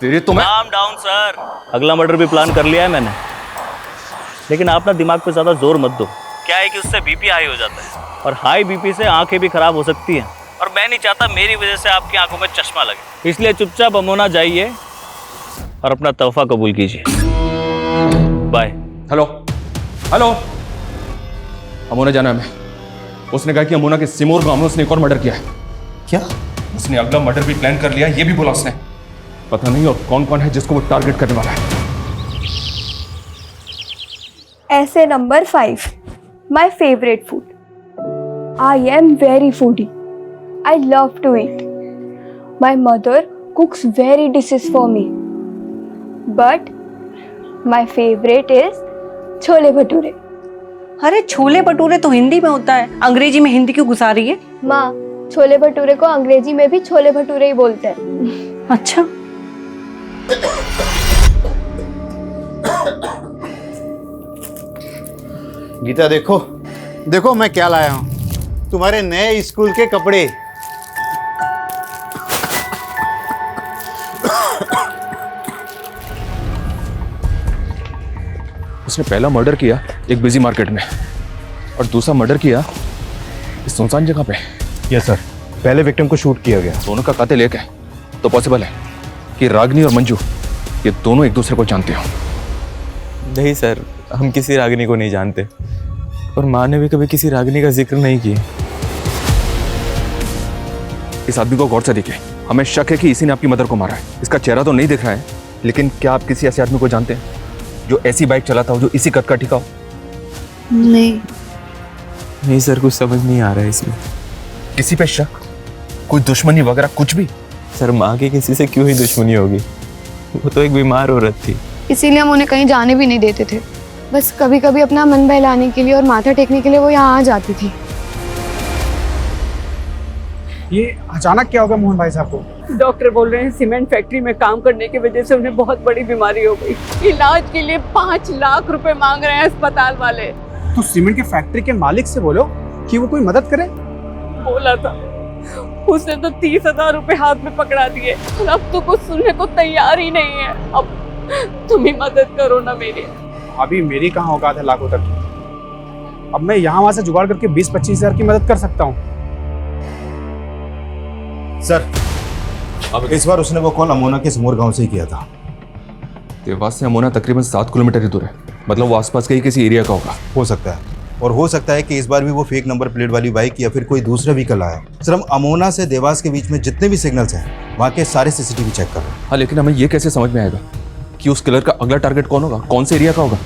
तेरे तो मैं काम डाउन सर। अगला मर्डर भी प्लान कर लिया है मैंने, लेकिन आप ना दिमाग पे ज्यादा जोर मत दो। क्या है कि उससे बीपी हाई हो जाता है, और हाई बीपी से आंखें भी खराब हो सकती हैं, और मैं नहीं चाहता मेरी वजह से आपकी आंखों में चश्मा लगे। इसलिए चुपचाप अमोना जाइए और अपना तोहफा कबूल कीजिए। बाय। हेलो हेलो, अमोना जाना है हमें। उसने कहा कि अमोना के सिमोर गांव में उसने एक और मर्डर किया है। क्या? उसने अगला मर्डर भी प्लान कर लिया, ये भी बोला उसने। पता नहीं और कौन कौन है जिसको वो टारगेट करने वाला है। ऐसे number 5, my favorite food. I am very foodie. I love to eat. My mother cooks very dishes for me. But my favorite is chole bhature. अरे छोले भटूरे तो हिंदी में होता है, अंग्रेजी में हिंदी क्यों घुसा रही है? माँ, छोले भटूरे को अंग्रेजी में भी छोले भटूरे ही बोलते हैं। अच्छा, गीता देखो देखो मैं क्या लाया हूं, तुम्हारे नए स्कूल के कपड़े। उसने पहला मर्डर किया एक बिजी मार्केट में और दूसरा मर्डर किया इस सुनसान जगह पे। यस सर, पहले विक्टिम को शूट किया गया। दोनों का कातिल एक है तो पॉसिबल है कि रागिनी और मंजू ये दोनों एक दूसरे को जानते हो। नहीं सर, हम किसी रागिनी को नहीं जानते और माँ ने भी कभी किसी रागिनी का जिक्र नहीं किया। इस आदमी को गौर से देखे, हमें शक है कि इसी ने आपकी मदर को मारा है। इसका चेहरा तो नहीं दिख रहा है, लेकिन क्या आप किसी ऐसे आदमी को जानते हैं जो ऐसी बाइक चलाता हो, जो इसी कद का ठिका हो? नहीं सर, कुछ समझ नहीं आ रहा है इसमें। किसी पे शक, कोई दुश्मनी वगैरह कुछ भी? सर माँ की किसी से क्यों ही दुश्मनी होगी, वो तो एक बीमार औरत थी। इसीलिए हम उन्हें कहीं जाने भी नहीं देते थे। बस कभी कभी अपना मन बहलाने के लिए और माथा टेकने के लिए वो यहाँ आ जाती थी। ये अचानक क्या हो गया मोहन भाई साहब को? डॉक्टर बोल रहे हैं सीमेंट फैक्ट्री में काम करने की वजह से उन्हें बहुत बड़ी बीमारी हो गई। इलाज के लिए 5 लाख रुपए मांग रहे हैं अस्पताल वाले। तो सीमेंट की फैक्ट्री के मालिक से बोलो कि वो कोई मदद करे। बोला था, उसने तो 30,000 रुपए हाथ में पकड़ा दिए और अब तो कुछ सुनने को तैयार ही नहीं है। अब तुम ही मदद करो ना मेरी। अभी मेरी कहाँ औकात है लाखों तक की। अब मैं यहाँ वहां से जुगाड़ करके 20-25 हजार की मदद कर सकता हूँ। सर, अब इस बार उसने वो कॉल अमोना के समोर गांव से ही किया था। देवास से अमोना तकरीबन 7 किलोमीटर ही दूर है, मतलब वो आसपास के ही किसी एरिया का होगा। हो सकता है, और हो सकता है कि इस बार भी वो फेक नंबर प्लेट वाली बाइक या फिर कोई दूसरा व्हीकल आया। सर, हम अमोना से देवास के बीच में जितने भी सिग्नल्स हैं वहाँ के सारे सीसीटीवी चेक कर रहे हैं। हाँ, लेकिन हमें ये कैसे समझ में आएगा कि उस किलर का अगला टारगेट कौन होगा, कौन से एरिया का होगा?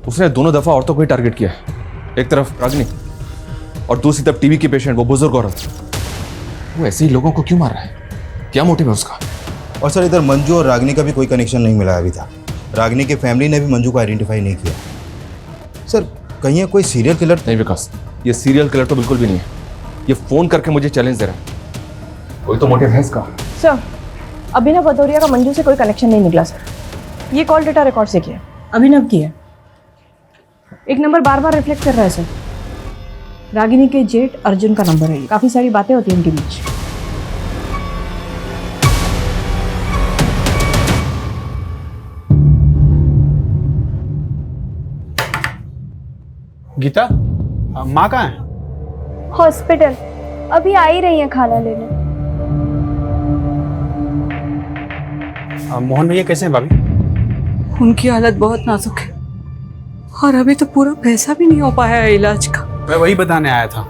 उसने दोनों दफा औरतों को ही टारगेट किया है, एक तरफ रागिनी और दूसरी तरफ टीबी की पेशेंट, वो बुजुर्ग औरत। वो ऐसे ही लोगों को क्यों मार रहा है? क्या मोटिव है उसका? और सर, इधर मंजू और रागिनी का भी कोई कनेक्शन नहीं मिला अभी तक। रागिनी की फैमिली ने भी मंजू को आइडेंटिफाई नहीं किया। सर, कहीं कोई सीरियल किलर? नहीं विकास, ये सीरियल किलर तो बिल्कुल भी नहीं है। ये फोन करके मुझे चैलेंज दे रहा है। कोई तो मोटिव है इसका। सर, अभिनव भदौरिया का मंजू से कोई कनेक्शन नहीं निकला सर। ये कॉल डेटा रिकॉर्ड से किया, अभिनव की है। एक नंबर बार बार रिफ्लेक्ट कर रहा है सर। रागिनी के जेठ अर्जुन का नंबर है। काफी सारी बातें होती हैं इनके बीच। गीता, माँ कहाँ है? हॉस्पिटल, अभी आ ही रही है खाना लेने। मोहन भैया कैसे हैं भाभी? उनकी हालत बहुत नाजुक है और अभी तो पूरा पैसा भी नहीं हो पाया है इलाज का। मैं वही बताने आया था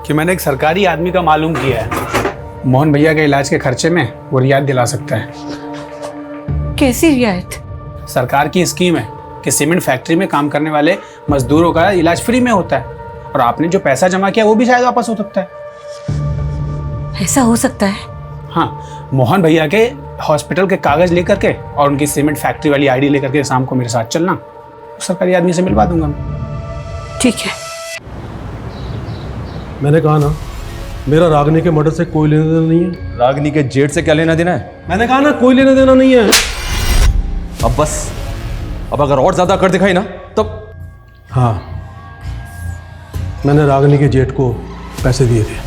कि मैंने एक सरकारी आदमी का मालूम किया है, मोहन भैया के इलाज के खर्चे में वो रियायत दिला सकता है। कैसी रियायत? सरकार की स्कीम है कि सीमेंट फैक्ट्री में काम करने वाले मजदूरों का इलाज फ्री में होता है और आपने जो पैसा जमा किया वो भी शायद वापस हो सकता है। ऐसा हो सकता है? हाँ, मोहन भैया के हॉस्पिटल के कागज लेकर के और उनकी सीमेंट फैक्ट्री वाली आईडी लेकर के शाम को मेरे साथ चलना, सरकारी आदमी से मिलवा दूंगा मैं। ठीक है। मैंने कहा ना, मेरा रागिनी के मर्डर से कोई लेना देना नहीं है। रागिनी के जेठ से क्या लेना देना है? मैंने कहा ना, कोई लेना देना नहीं है। अब बस, अब अगर और ज्यादा कर दिखाई ना तब। हाँ, मैंने रागिनी के जेठ को पैसे दिए थे।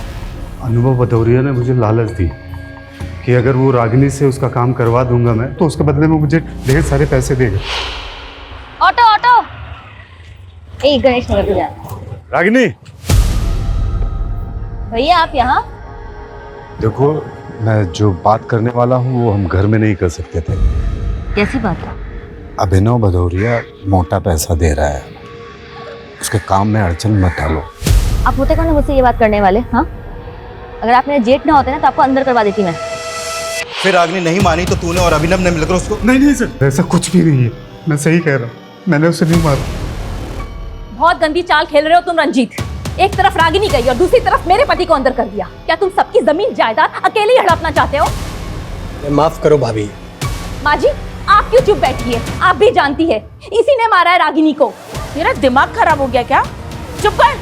अनुभव भदौरिया ने मुझे लालच दी कि अगर वो रागिनी से उसका काम करवा दूंगा मैं, तो उसके बदले में मुझे ढेर सारे पैसे देगा। ऑटो ऑटो, एक गणेश नगर पे जा। रागिनी, भैया आप यहाँ? देखो, मैं जो बात करने वाला हूँ वो हम घर में नहीं कर सकते थे। कैसी बात है? अभिनव भदौरिया मोटा पैसा दे रहा है, उसके काम में अड़चन मत डालो। आप होते कौन है मुझसे ये बात करने वाले? हाँ, अगर आप मेरे जेठ ना होते ना तो आपको अंदर करवा देती मैं। फिर रागिनी नहीं मानी तो तूने और अभिनव ने मिलकर उसको? नहीं सर, ऐसा कुछ भी नहीं है, मैं सही कह रहा हूँ, मैंने उसे नहीं मारा। बहुत गंदी चाल खेल रहे हो तुम रंजीत। एक तरफ रागिनी गई और दूसरी तरफ मेरे पति को अंदर कर दिया। क्या तुम सबकी जमीन जायदाद अकेले ही हड़पना चाहते हो? माफ करो भाभी। माँ जी, आप क्यों चुप बैठी है? आप भी जानती है इसी ने मारा है रागिनी को। तेरा दिमाग खराब हो गया क्या? चुप कर।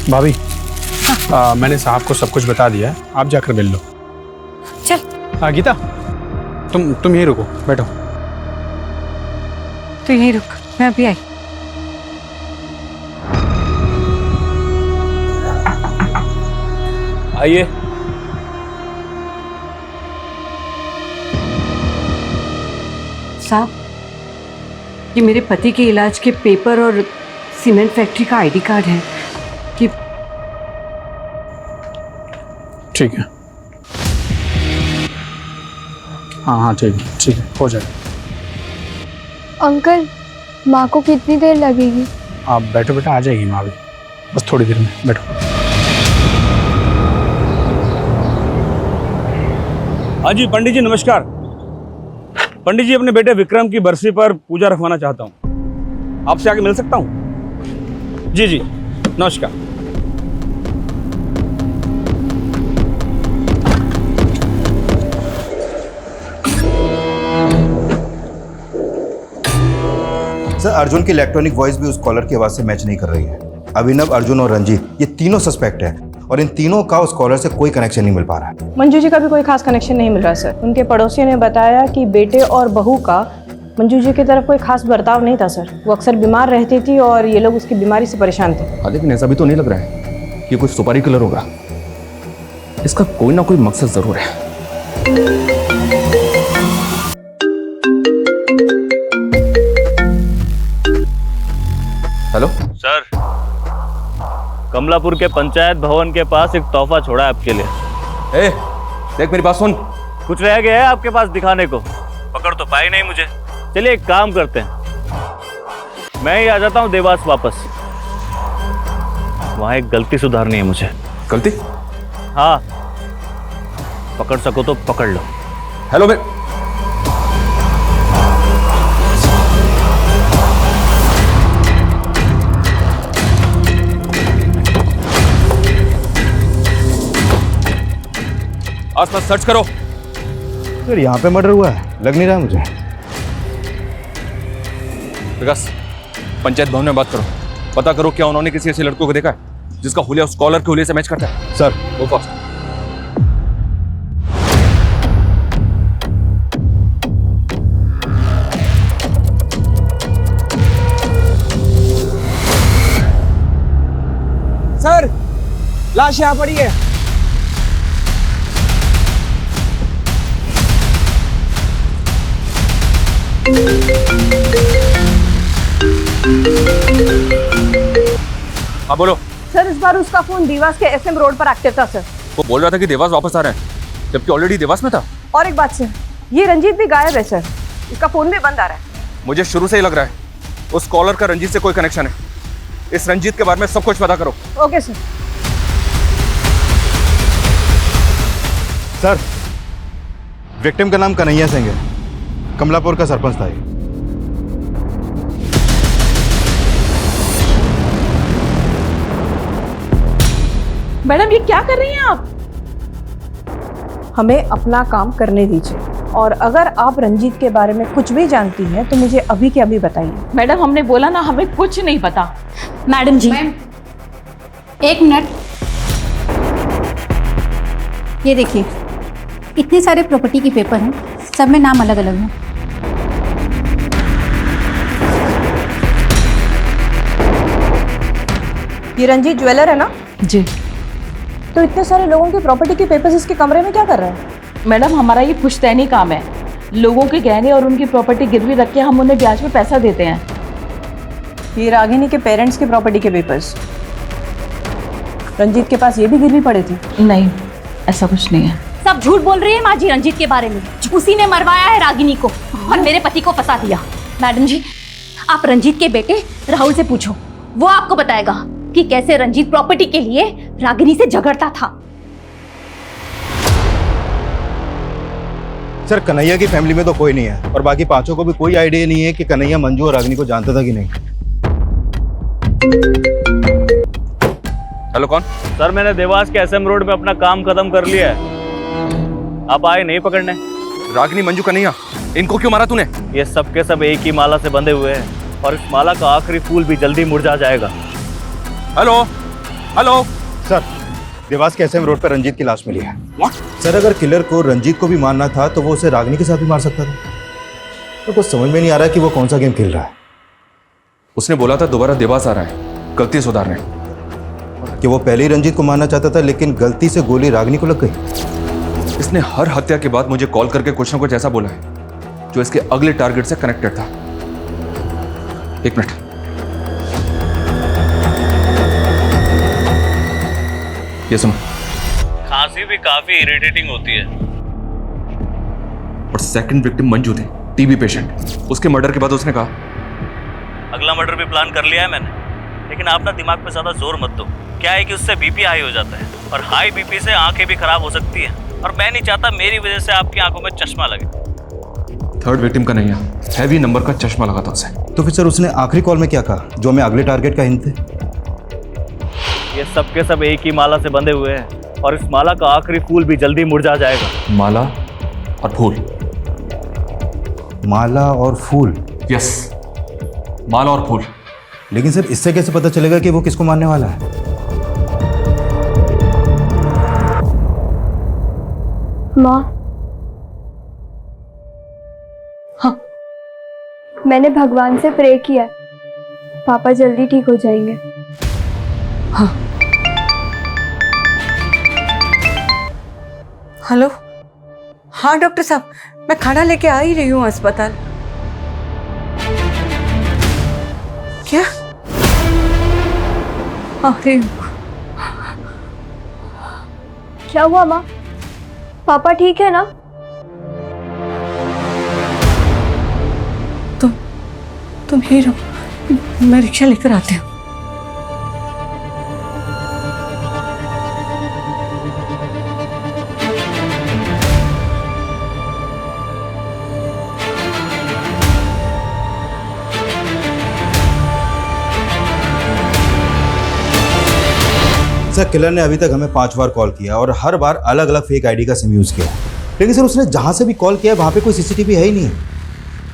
भाभी मैंने साहब को सब कुछ बता दिया है, आप जाकर मिल लो। चल। गीता तुम यहीं रुको, बैठो। तो यहीं रुक, मैं अभी आई। आइए। साहब, ये मेरे पति के इलाज के पेपर और सीमेंट फैक्ट्री का आईडी कार्ड है। कि ठीक है, हाँ ठीक है, हो जाएगा। अंकल, माँ को कितनी देर लगेगी? आप बैठो बेटा, आ जाएगी माँ भी, बस थोड़ी देर में, बैठो। हाँ जी पंडित जी नमस्कार। पंडित जी, अपने बेटे विक्रम की बरसी पर पूजा रखवाना चाहता हूँ, आपसे आके मिल सकता हूँ? जी जी नमस्कार। सर, अर्जुन की इलेक्ट्रॉनिक वॉइस भी उस कॉलर की आवाज से मैच नहीं कर रही है। अभिनव, अर्जुन और रंजीत, ये तीनों सस्पेक्ट हैं और इन तीनों का उस कॉलर से कोई कनेक्शन नहीं मिल पा रहा है। मंजू जी का भी कोई खास कनेक्शन नहीं मिल रहा सर। उनके पड़ोसियों ने बताया कि बेटे और बहू का मंजू जी की तरफ कोई खास बर्ताव नहीं था सर। वो अक्सर बीमार रहती थी और ये लोग उसकी बीमारी से परेशान थे। हाँ, लेकिन ऐसा भी तो नहीं लग रहा है कि कुछ सुपारी किलर होगा। इसका कोई ना कोई मकसद जरूर है। हेलो सर, कमलापुर के पंचायत भवन के पास एक तोहफा छोड़ा है आपके लिए। ए, देख मेरी बात सुन। कुछ रह गया है आपके पास दिखाने को? पकड़ तो पाई नहीं मुझे। चलिए एक काम करते हैं, मैं ही आ जाता हूँ देवास वापस। वहाँ एक गलती सुधारनी है मुझे। गलती? हाँ, पकड़ सको तो पकड़ लो। हेलो मैं आसपास सर्च करो। सर, यहाँ पे मर्डर हुआ है, लग नहीं रहा मुझे। विकास, पंचायत भवन में बात करो, पता करो क्या उन्होंने किसी ऐसे लड़कों को देखा है जिसका हुलिया उस कॉलर के हुलिये से मैच करता है। सर, गो फास्ट। सर, लाश यहाँ पड़ी है। हाँ बोलो। सर, इस बार उसका फोन देवास के एसएम रोड पर एक्टिव था सर। वो बोल रहा था कि देवास वापस आ रहे हैं, जबकि ऑलरेडी देवास में था। और एक बात सर, ये रंजीत भी गायब है सर। इसका फोन भी बंद आ रहा है। मुझे शुरू से ही लग रहा है उस कॉलर का रंजीत से कोई कनेक्शन है। इस रंजीत के बारे में सब कुछ पता करो। Okay sir. सर, विक्टिम का नाम कन्हैया सिंह है, कमलापुर का सरपंच था ये। मैडम, ये क्या कर रही हैं आप? हमें अपना काम करने दीजिए, और अगर आप रंजीत के बारे में कुछ भी जानती हैं तो मुझे अभी के अभी बताइए। मैडम, हमने बोला ना हमें कुछ नहीं पता। मैडम जी, एक मिनट। ये देखिए, इतने सारे प्रॉपर्टी के पेपर हैं, सब में नाम अलग अलग हैं। ये रंजीत ज्वेलर है ना? जी। तो इतने सारे लोगों के प्रॉपर्टी के पेपर्स इसके कमरे में क्या कर रहे हैं? मैडम, हमारा ये पुश्तैनी काम है। लोगों के गहने और उनकी प्रॉपर्टी गिरवी रख के हम उन्हें ब्याज में पैसा देते हैं। ये रागिनी के पेरेंट्स के प्रॉपर्टी के पेपर्स, रंजीत के पास ये भी गिरवी पड़े थे? नहीं, ऐसा कुछ नहीं है। सब झूठ बोल रही है माँ जी रंजीत के बारे में। उसी ने मरवाया है रागिनी को और मेरे पति को फंसा दिया। मैडम जी, आप रंजीत के बेटे राहुल से पूछो, वो आपको बताएगा कि कैसे रंजीत प्रॉपर्टी के लिए रागिनी से झगड़ता था। सर, कन्हैया की फैमिली में तो कोई नहीं है और बाकी पांचों को भी कोई आइडिया नहीं है कि कन्हैया मंजू और रागिनी को जानता था कि नहीं। हेलो, कौन? सर, मैंने देवास के एसएम रोड पे अपना काम खत्म कर लिया है। आप आए नहीं पकड़ने? रागिनी, मंजू, कन्हैया, इनको क्यों मारा तूने? ये सब के सब एक ही माला से बंधे हुए हैं और इस माला का आखिरी फूल भी जल्दी मुरझा जाएगा। हेलो, हेलो सर, देवास के एसएम रोड पर रंजीत की लाश मिली है। व्हाट? सर, अगर किलर को रंजीत को भी मारना था तो वो उसे रागिनी के साथ भी मार सकता था। तो कुछ समझ में नहीं आ रहा कि वो कौन सा गेम खेल रहा है। उसने बोला था दोबारा देवास आ रहा है गलती सुधारने। कि वो पहले ही रंजीत को मारना चाहता था, लेकिन गलती से गोली रागिनी को लग गई। इसने हर हत्या के बाद मुझे कॉल करके कुछ ना कुछ ऐसा बोला है जो इसके अगले टारगेट से कनेक्टेड था। एक मिनट। ये सुनो। खांसी भी काफी इरिटेटिंग होती है। और सेकंड विक्टिम मंजू थी, टीबी पेशेंट। उसके मर्डर के बाद उसने कहा अगला मर्डर भी प्लान कर लिया है मैंने, लेकिन आप ना दिमाग पे ज्यादा जोर मत दो। क्या है कि उससे बीपी हाई हो जाता है, और हाई बीपी से आंखें भी खराब हो सकती हैं, और मैं नहीं चाहता मेरी वजह से आपकी आंखों में चश्मा लगे। थर्ड विक्टिम का नहीं है, हैवी नंबर का चश्मा लगा था उसे। तो फिर सर उसने आखिरी कॉल में क्या कहा जो हमें अगले टारगेट का हिंट थे? ये सब के सब एक ही माला से बंधे हुए हैं, और इस माला का आखिरी फूल भी जल्दी मुरझा जाएगा। माला और फूल। माला और फूल? यस, माला और फूल। लेकिन सर इससे कैसे पता चलेगा कि वो किसको मारने वाला है? माँ, हाँ, मैंने भगवान से प्रे किया है, पापा जल्दी ठीक हो जाएंगे। हाँ। हेलो, हाँ डॉक्टर साहब, मैं खाना लेके आ ही रही हूँ अस्पताल। क्या? अरे क्या हुआ माँ? पापा ठीक है ना? तुम ही रहो, मैं रिक्शा लेकर आती हूँ। सर, किलर ने अभी तक हमें 5 बार कॉल किया और हर बार अलग अलग फेक आईडी का सिम यूज़ किया। लेकिन सर उसने जहाँ से भी कॉल किया वहाँ पे कोई सीसीटीवी है ही नहीं।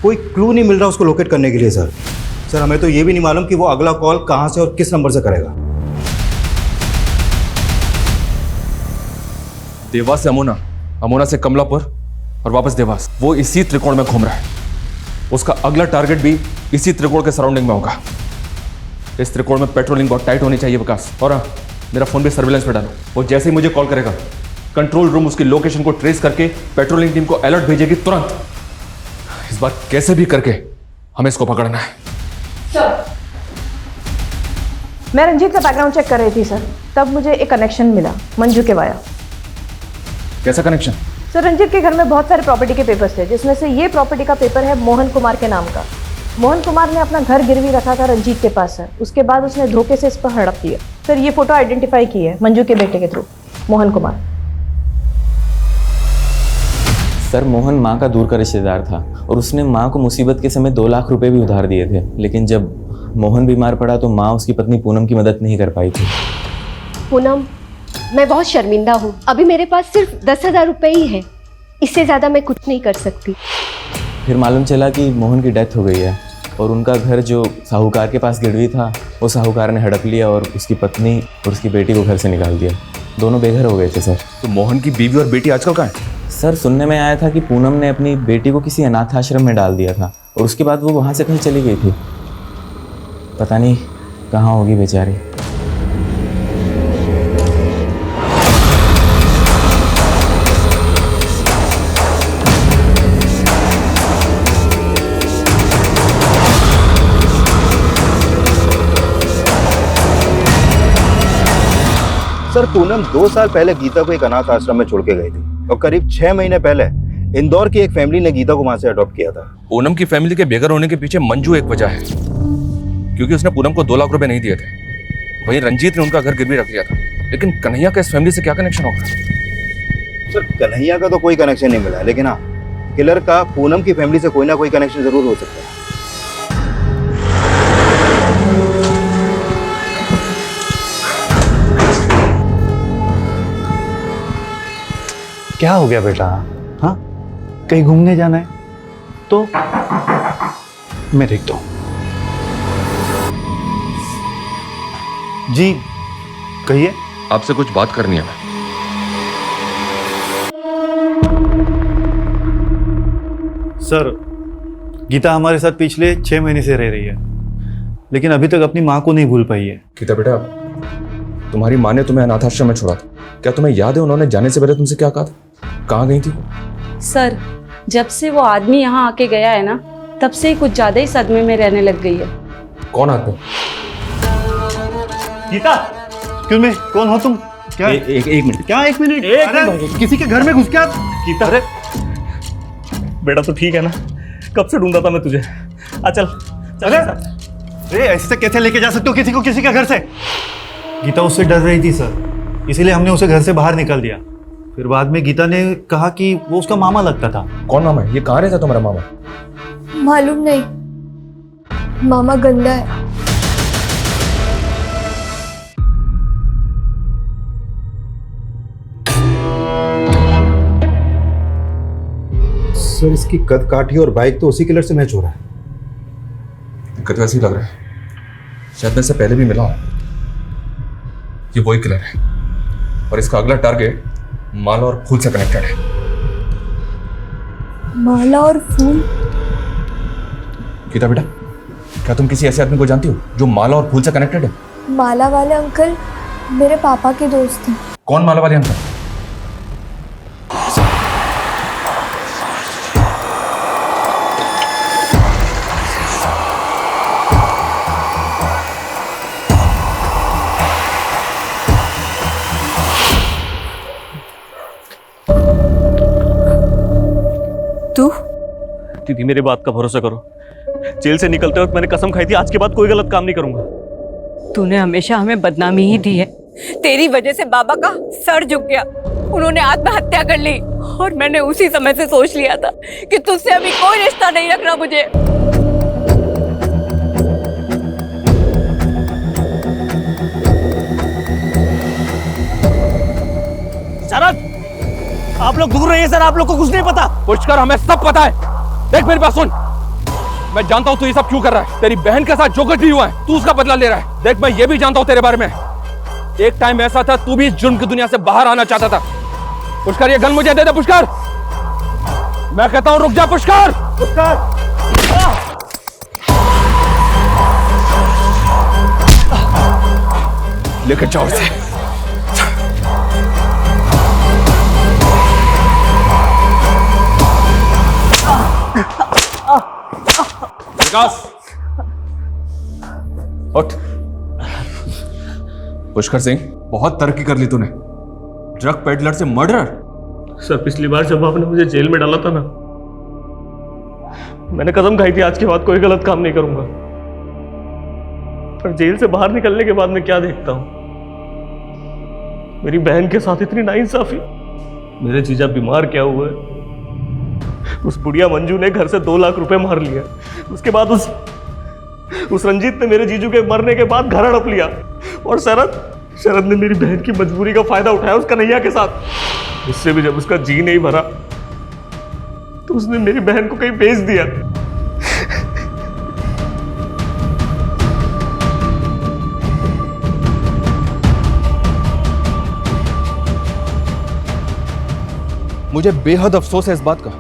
कोई क्लू नहीं मिल रहा उसको लोकेट करने के लिए। सर हमें तो ये भी नहीं मालूम कि वो अगला कॉल कहाँ से और किस नंबर से करेगा। देवास से अमोना, अमोना से कमलापुर और वापस देवास। वो इसी त्रिकोण में घूम रहा है। उसका अगला टारगेट भी इसी त्रिकोण के सराउंडिंग में होगा। इस त्रिकोण में पेट्रोलिंग बहुत टाइट होनी चाहिए विकास। और हाँ, मेरा फोन भी सर्विलेंस पे डालो। वो जैसे ही मुझे कॉल करेगा, कंट्रोल रूम उसकी लोकेशन को ट्रेस करके पेट्रोलिंग टीम को अलर्ट भेजेगी तुरंत। इस बार कैसे भी करके हमें इसको पकड़ना है। मैं रंजीत का बैकग्राउंड चेक कर रही थी सर, तब मुझे एक कनेक्शन मिला मंजू के वाया। कैसा कनेक्शन? सर, रंजीत के घर में बहुत सारे प्रॉपर्टी के पेपर्स थे, जिसमें से ये प्रॉपर्टी का पेपर है मोहन कुमार के नाम का। मोहन कुमार ने अपना घर गिरवी रखा था रंजीत के पास सर। उसके बाद उसने धोखे से इस पर हड़प दिया सर। ये फोटो आइडेंटिफाई की है मंजू के बेटे के थ्रू, मोहन कुमार। सर, मोहन माँ का दूर का रिश्तेदार था और उसने माँ को मुसीबत के समय 2 लाख रुपए भी उधार दिए थे। लेकिन जब मोहन बीमार पड़ा तो माँ उसकी पत्नी पूनम की मदद नहीं कर पाई थी। पूनम, मैं बहुत शर्मिंदा हूँ। अभी मेरे पास सिर्फ 10,000 रुपये ही है, इससे ज़्यादा मैं कुछ नहीं कर सकती। फिर मालूम चला कि मोहन की डेथ हो गई है और उनका घर जो साहूकार के पास गिरवी था वो साहूकार ने हड़प लिया और उसकी पत्नी और उसकी बेटी को घर से निकाल दिया। दोनों बेघर हो गए थे सर। तो मोहन की बीवी और बेटी आजकल कहाँ है? सर, सुनने में आया था कि पूनम ने अपनी बेटी को किसी अनाथ आश्रम में डाल दिया था और उसके बाद वो वहाँ से कहीं चली गई थी। पता नहीं कहाँ होगी बेचारी। सर, पूनम 2 साल पहले गीता को एक अनाथ आश्रम में छोड़ के गई थी और करीब 6 महीने पहले इंदौर की एक फैमिली ने गीता को वहां से अडॉप्ट किया था। पूनम की फैमिली के बेघर होने के पीछे मंजू एक वजह है, क्योंकि उसने पूनम को 2 लाख रुपए नहीं दिए थे। वहीं रंजीत ने उनका घर गिरवी रख लिया था। लेकिन कन्हैया का इस फैमिली से क्या कनेक्शन होगा? सर, कन्हैया का तो कोई कनेक्शन नहीं मिला, लेकिन हाँ, किलर का पूनम की फैमिली से कोई ना कोई कनेक्शन जरूर हो सकता है। क्या हो गया बेटा? हाँ, कहीं घूमने जाना है तो मैं देखता हूं। जी, कहिए। आपसे कुछ बात करनी है। सर, गीता हमारे साथ पिछले 6 महीने से रह रही है, लेकिन अभी तक अपनी माँ को नहीं भूल पाई है। गीता बेटा, तुम्हारी माँ ने तुम्हें अनाथाश्रम में छोड़ा था, क्या तुम्हें याद है उन्होंने जाने से पहले तुमसे क्या कहा था? कहाँ गई थी वो? सर, जब से वो आदमी यहाँ आके गया है ना, तब से ही कुछ ज्यादा ही सदमे में रहने लग गई है। कौन आदमी? गीता, क्यों मैं कौन हो तुम? क्या एक मिनट। क्या 1 मिनट? एक अरे, मिनट। किसी के घर में घुस क्या? गीता, अरे बेटा तो ठीक है ना? कब से ढूंढा था मैं तुझे। आ चल चल। अरे ऐसे कैसे लेके जा सकते हो किसी को किसी के घर से? गीता उससे डर रही थी सर, इसीलिए हमने उसे घर से बाहर निकाल दिया। फिर बाद में गीता ने कहा कि वो उसका मामा लगता था। कौन मामा है? ये कहाँ रहता तुम्हारा मामा? मालूम नहीं, मामा गंदा है। सर, इसकी कद काठी और बाइक तो उसी किलर से मैच हो रहा है। दिक्कत वैसी लग रहा है, शायद मैं इससे पहले भी मिला हूं। ये वही किलर है और इसका अगला टारगेट माला और फूल से कनेक्टेड है। माला और फूल? गीता बेटा, क्या तुम किसी ऐसे आदमी को जानती हो जो माला और फूल से कनेक्टेड है? माला वाले अंकल मेरे पापा के दोस्त हैं। कौन माला वाले अंकल? दीदी, मेरे बात का भरोसा करो। जेल से निकलते वक्त मैंने कसम खाई थी आज के बाद कोई गलत काम नहीं करूंगा। तूने हमेशा हमें बदनामी ही दी है। तेरी वजह से बाबा का सर झुक गया, उन्होंने आत्महत्या कर ली और मैंने उसी समय से सोच लिया था कि तुझसे अभी कोई रिश्ता नहीं रखना मुझे। शरद, आप लोग दूर रहिए सर, आप लोग को कुछ नहीं पता। पुष्कर, हमें सब पता है। देख मेरी बात सुन, मैं जानता हूं तू ये सब क्यों कर रहा है। तेरी बहन के साथ जो कुछ भी हुआ है तू उसका बदला ले रहा है। देख, मैं ये भी जानता हूं तेरे बारे में, एक टाइम ऐसा था तू भी इस जुर्म की दुनिया से बाहर आना चाहता था। पुष्कर, ये गन मुझे दे दे। पुष्कर, मैं कहता हूं रुक जा। पुष्कर, पुष्कर, लेकर जाओ इसे। विकास, उठ। पुष्कर सिंह, बहुत तरक्की कर ली तूने। ड्रग पेडलर से मर्डरर। सर, पिछली बार जब आपने मुझे जेल में डाला था ना, मैंने कसम खाई थी आज के बाद कोई गलत काम नहीं करूंगा। पर जेल से बाहर निकलने के बाद मैं क्या देखता हूं, मेरी बहन के साथ इतनी नाइंसाफी। मेरे जीजा बीमार क्या हुए, उस बुढ़िया मंजू ने घर से 2 लाख रुपए मार लिया। उसके बाद उस रंजीत ने मेरे जीजू के मरने के बाद घर हड़प लिया। और शरद ने मेरी बहन की मजबूरी का फायदा उठाया उस कन्हैया के साथ। उससे भी जब उसका जी नहीं भरा तो उसने मेरी बहन को कहीं बेच दिया। मुझे बेहद अफसोस है इस बात का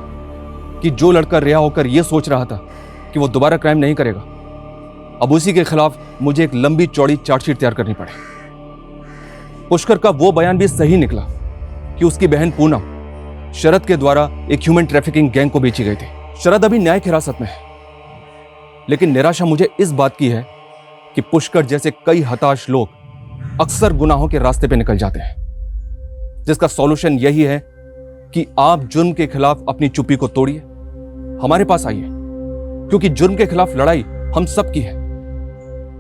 कि जो लड़का रिहा होकर यह सोच रहा था कि वो दोबारा क्राइम नहीं करेगा, अब उसी के खिलाफ मुझे एक लंबी चौड़ी चार्जशीट तैयार करनी पड़े। पुष्कर का वो बयान भी सही निकला कि उसकी बहन पूनम शरद के द्वारा एक ह्यूमन ट्रैफिकिंग गैंग को बेची गई थी। शरद अभी न्यायिक हिरासत में है, लेकिन निराशा मुझे इस बात की है कि पुष्कर जैसे कई हताश लोग अक्सर गुनाहों के रास्ते पे निकल जाते हैं, जिसका सॉल्यूशन यही है कि आप जुर्म के खिलाफ अपनी चुप्पी को तोड़िए, हमारे पास आइए, क्योंकि जुर्म के खिलाफ लड़ाई हम सब की है।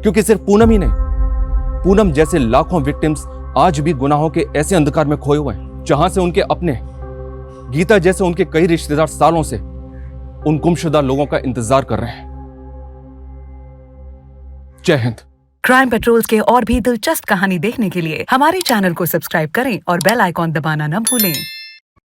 क्योंकि सिर्फ पूनम ही नहीं, पूनम जैसे लाखों विक्टिम्स आज भी गुनाहों के ऐसे अंधकार में खोए हुए हैं जहां से उनके अपने, गीता जैसे उनके कई रिश्तेदार सालों से उन गुमशुदा लोगों का इंतजार कर रहे हैं। जय हिंद। क्राइम पेट्रोल्स के और भी दिलचस्प कहानी देखने के लिए हमारे चैनल को सब्सक्राइब करें और बेल आइकॉन दबाना न भूलें।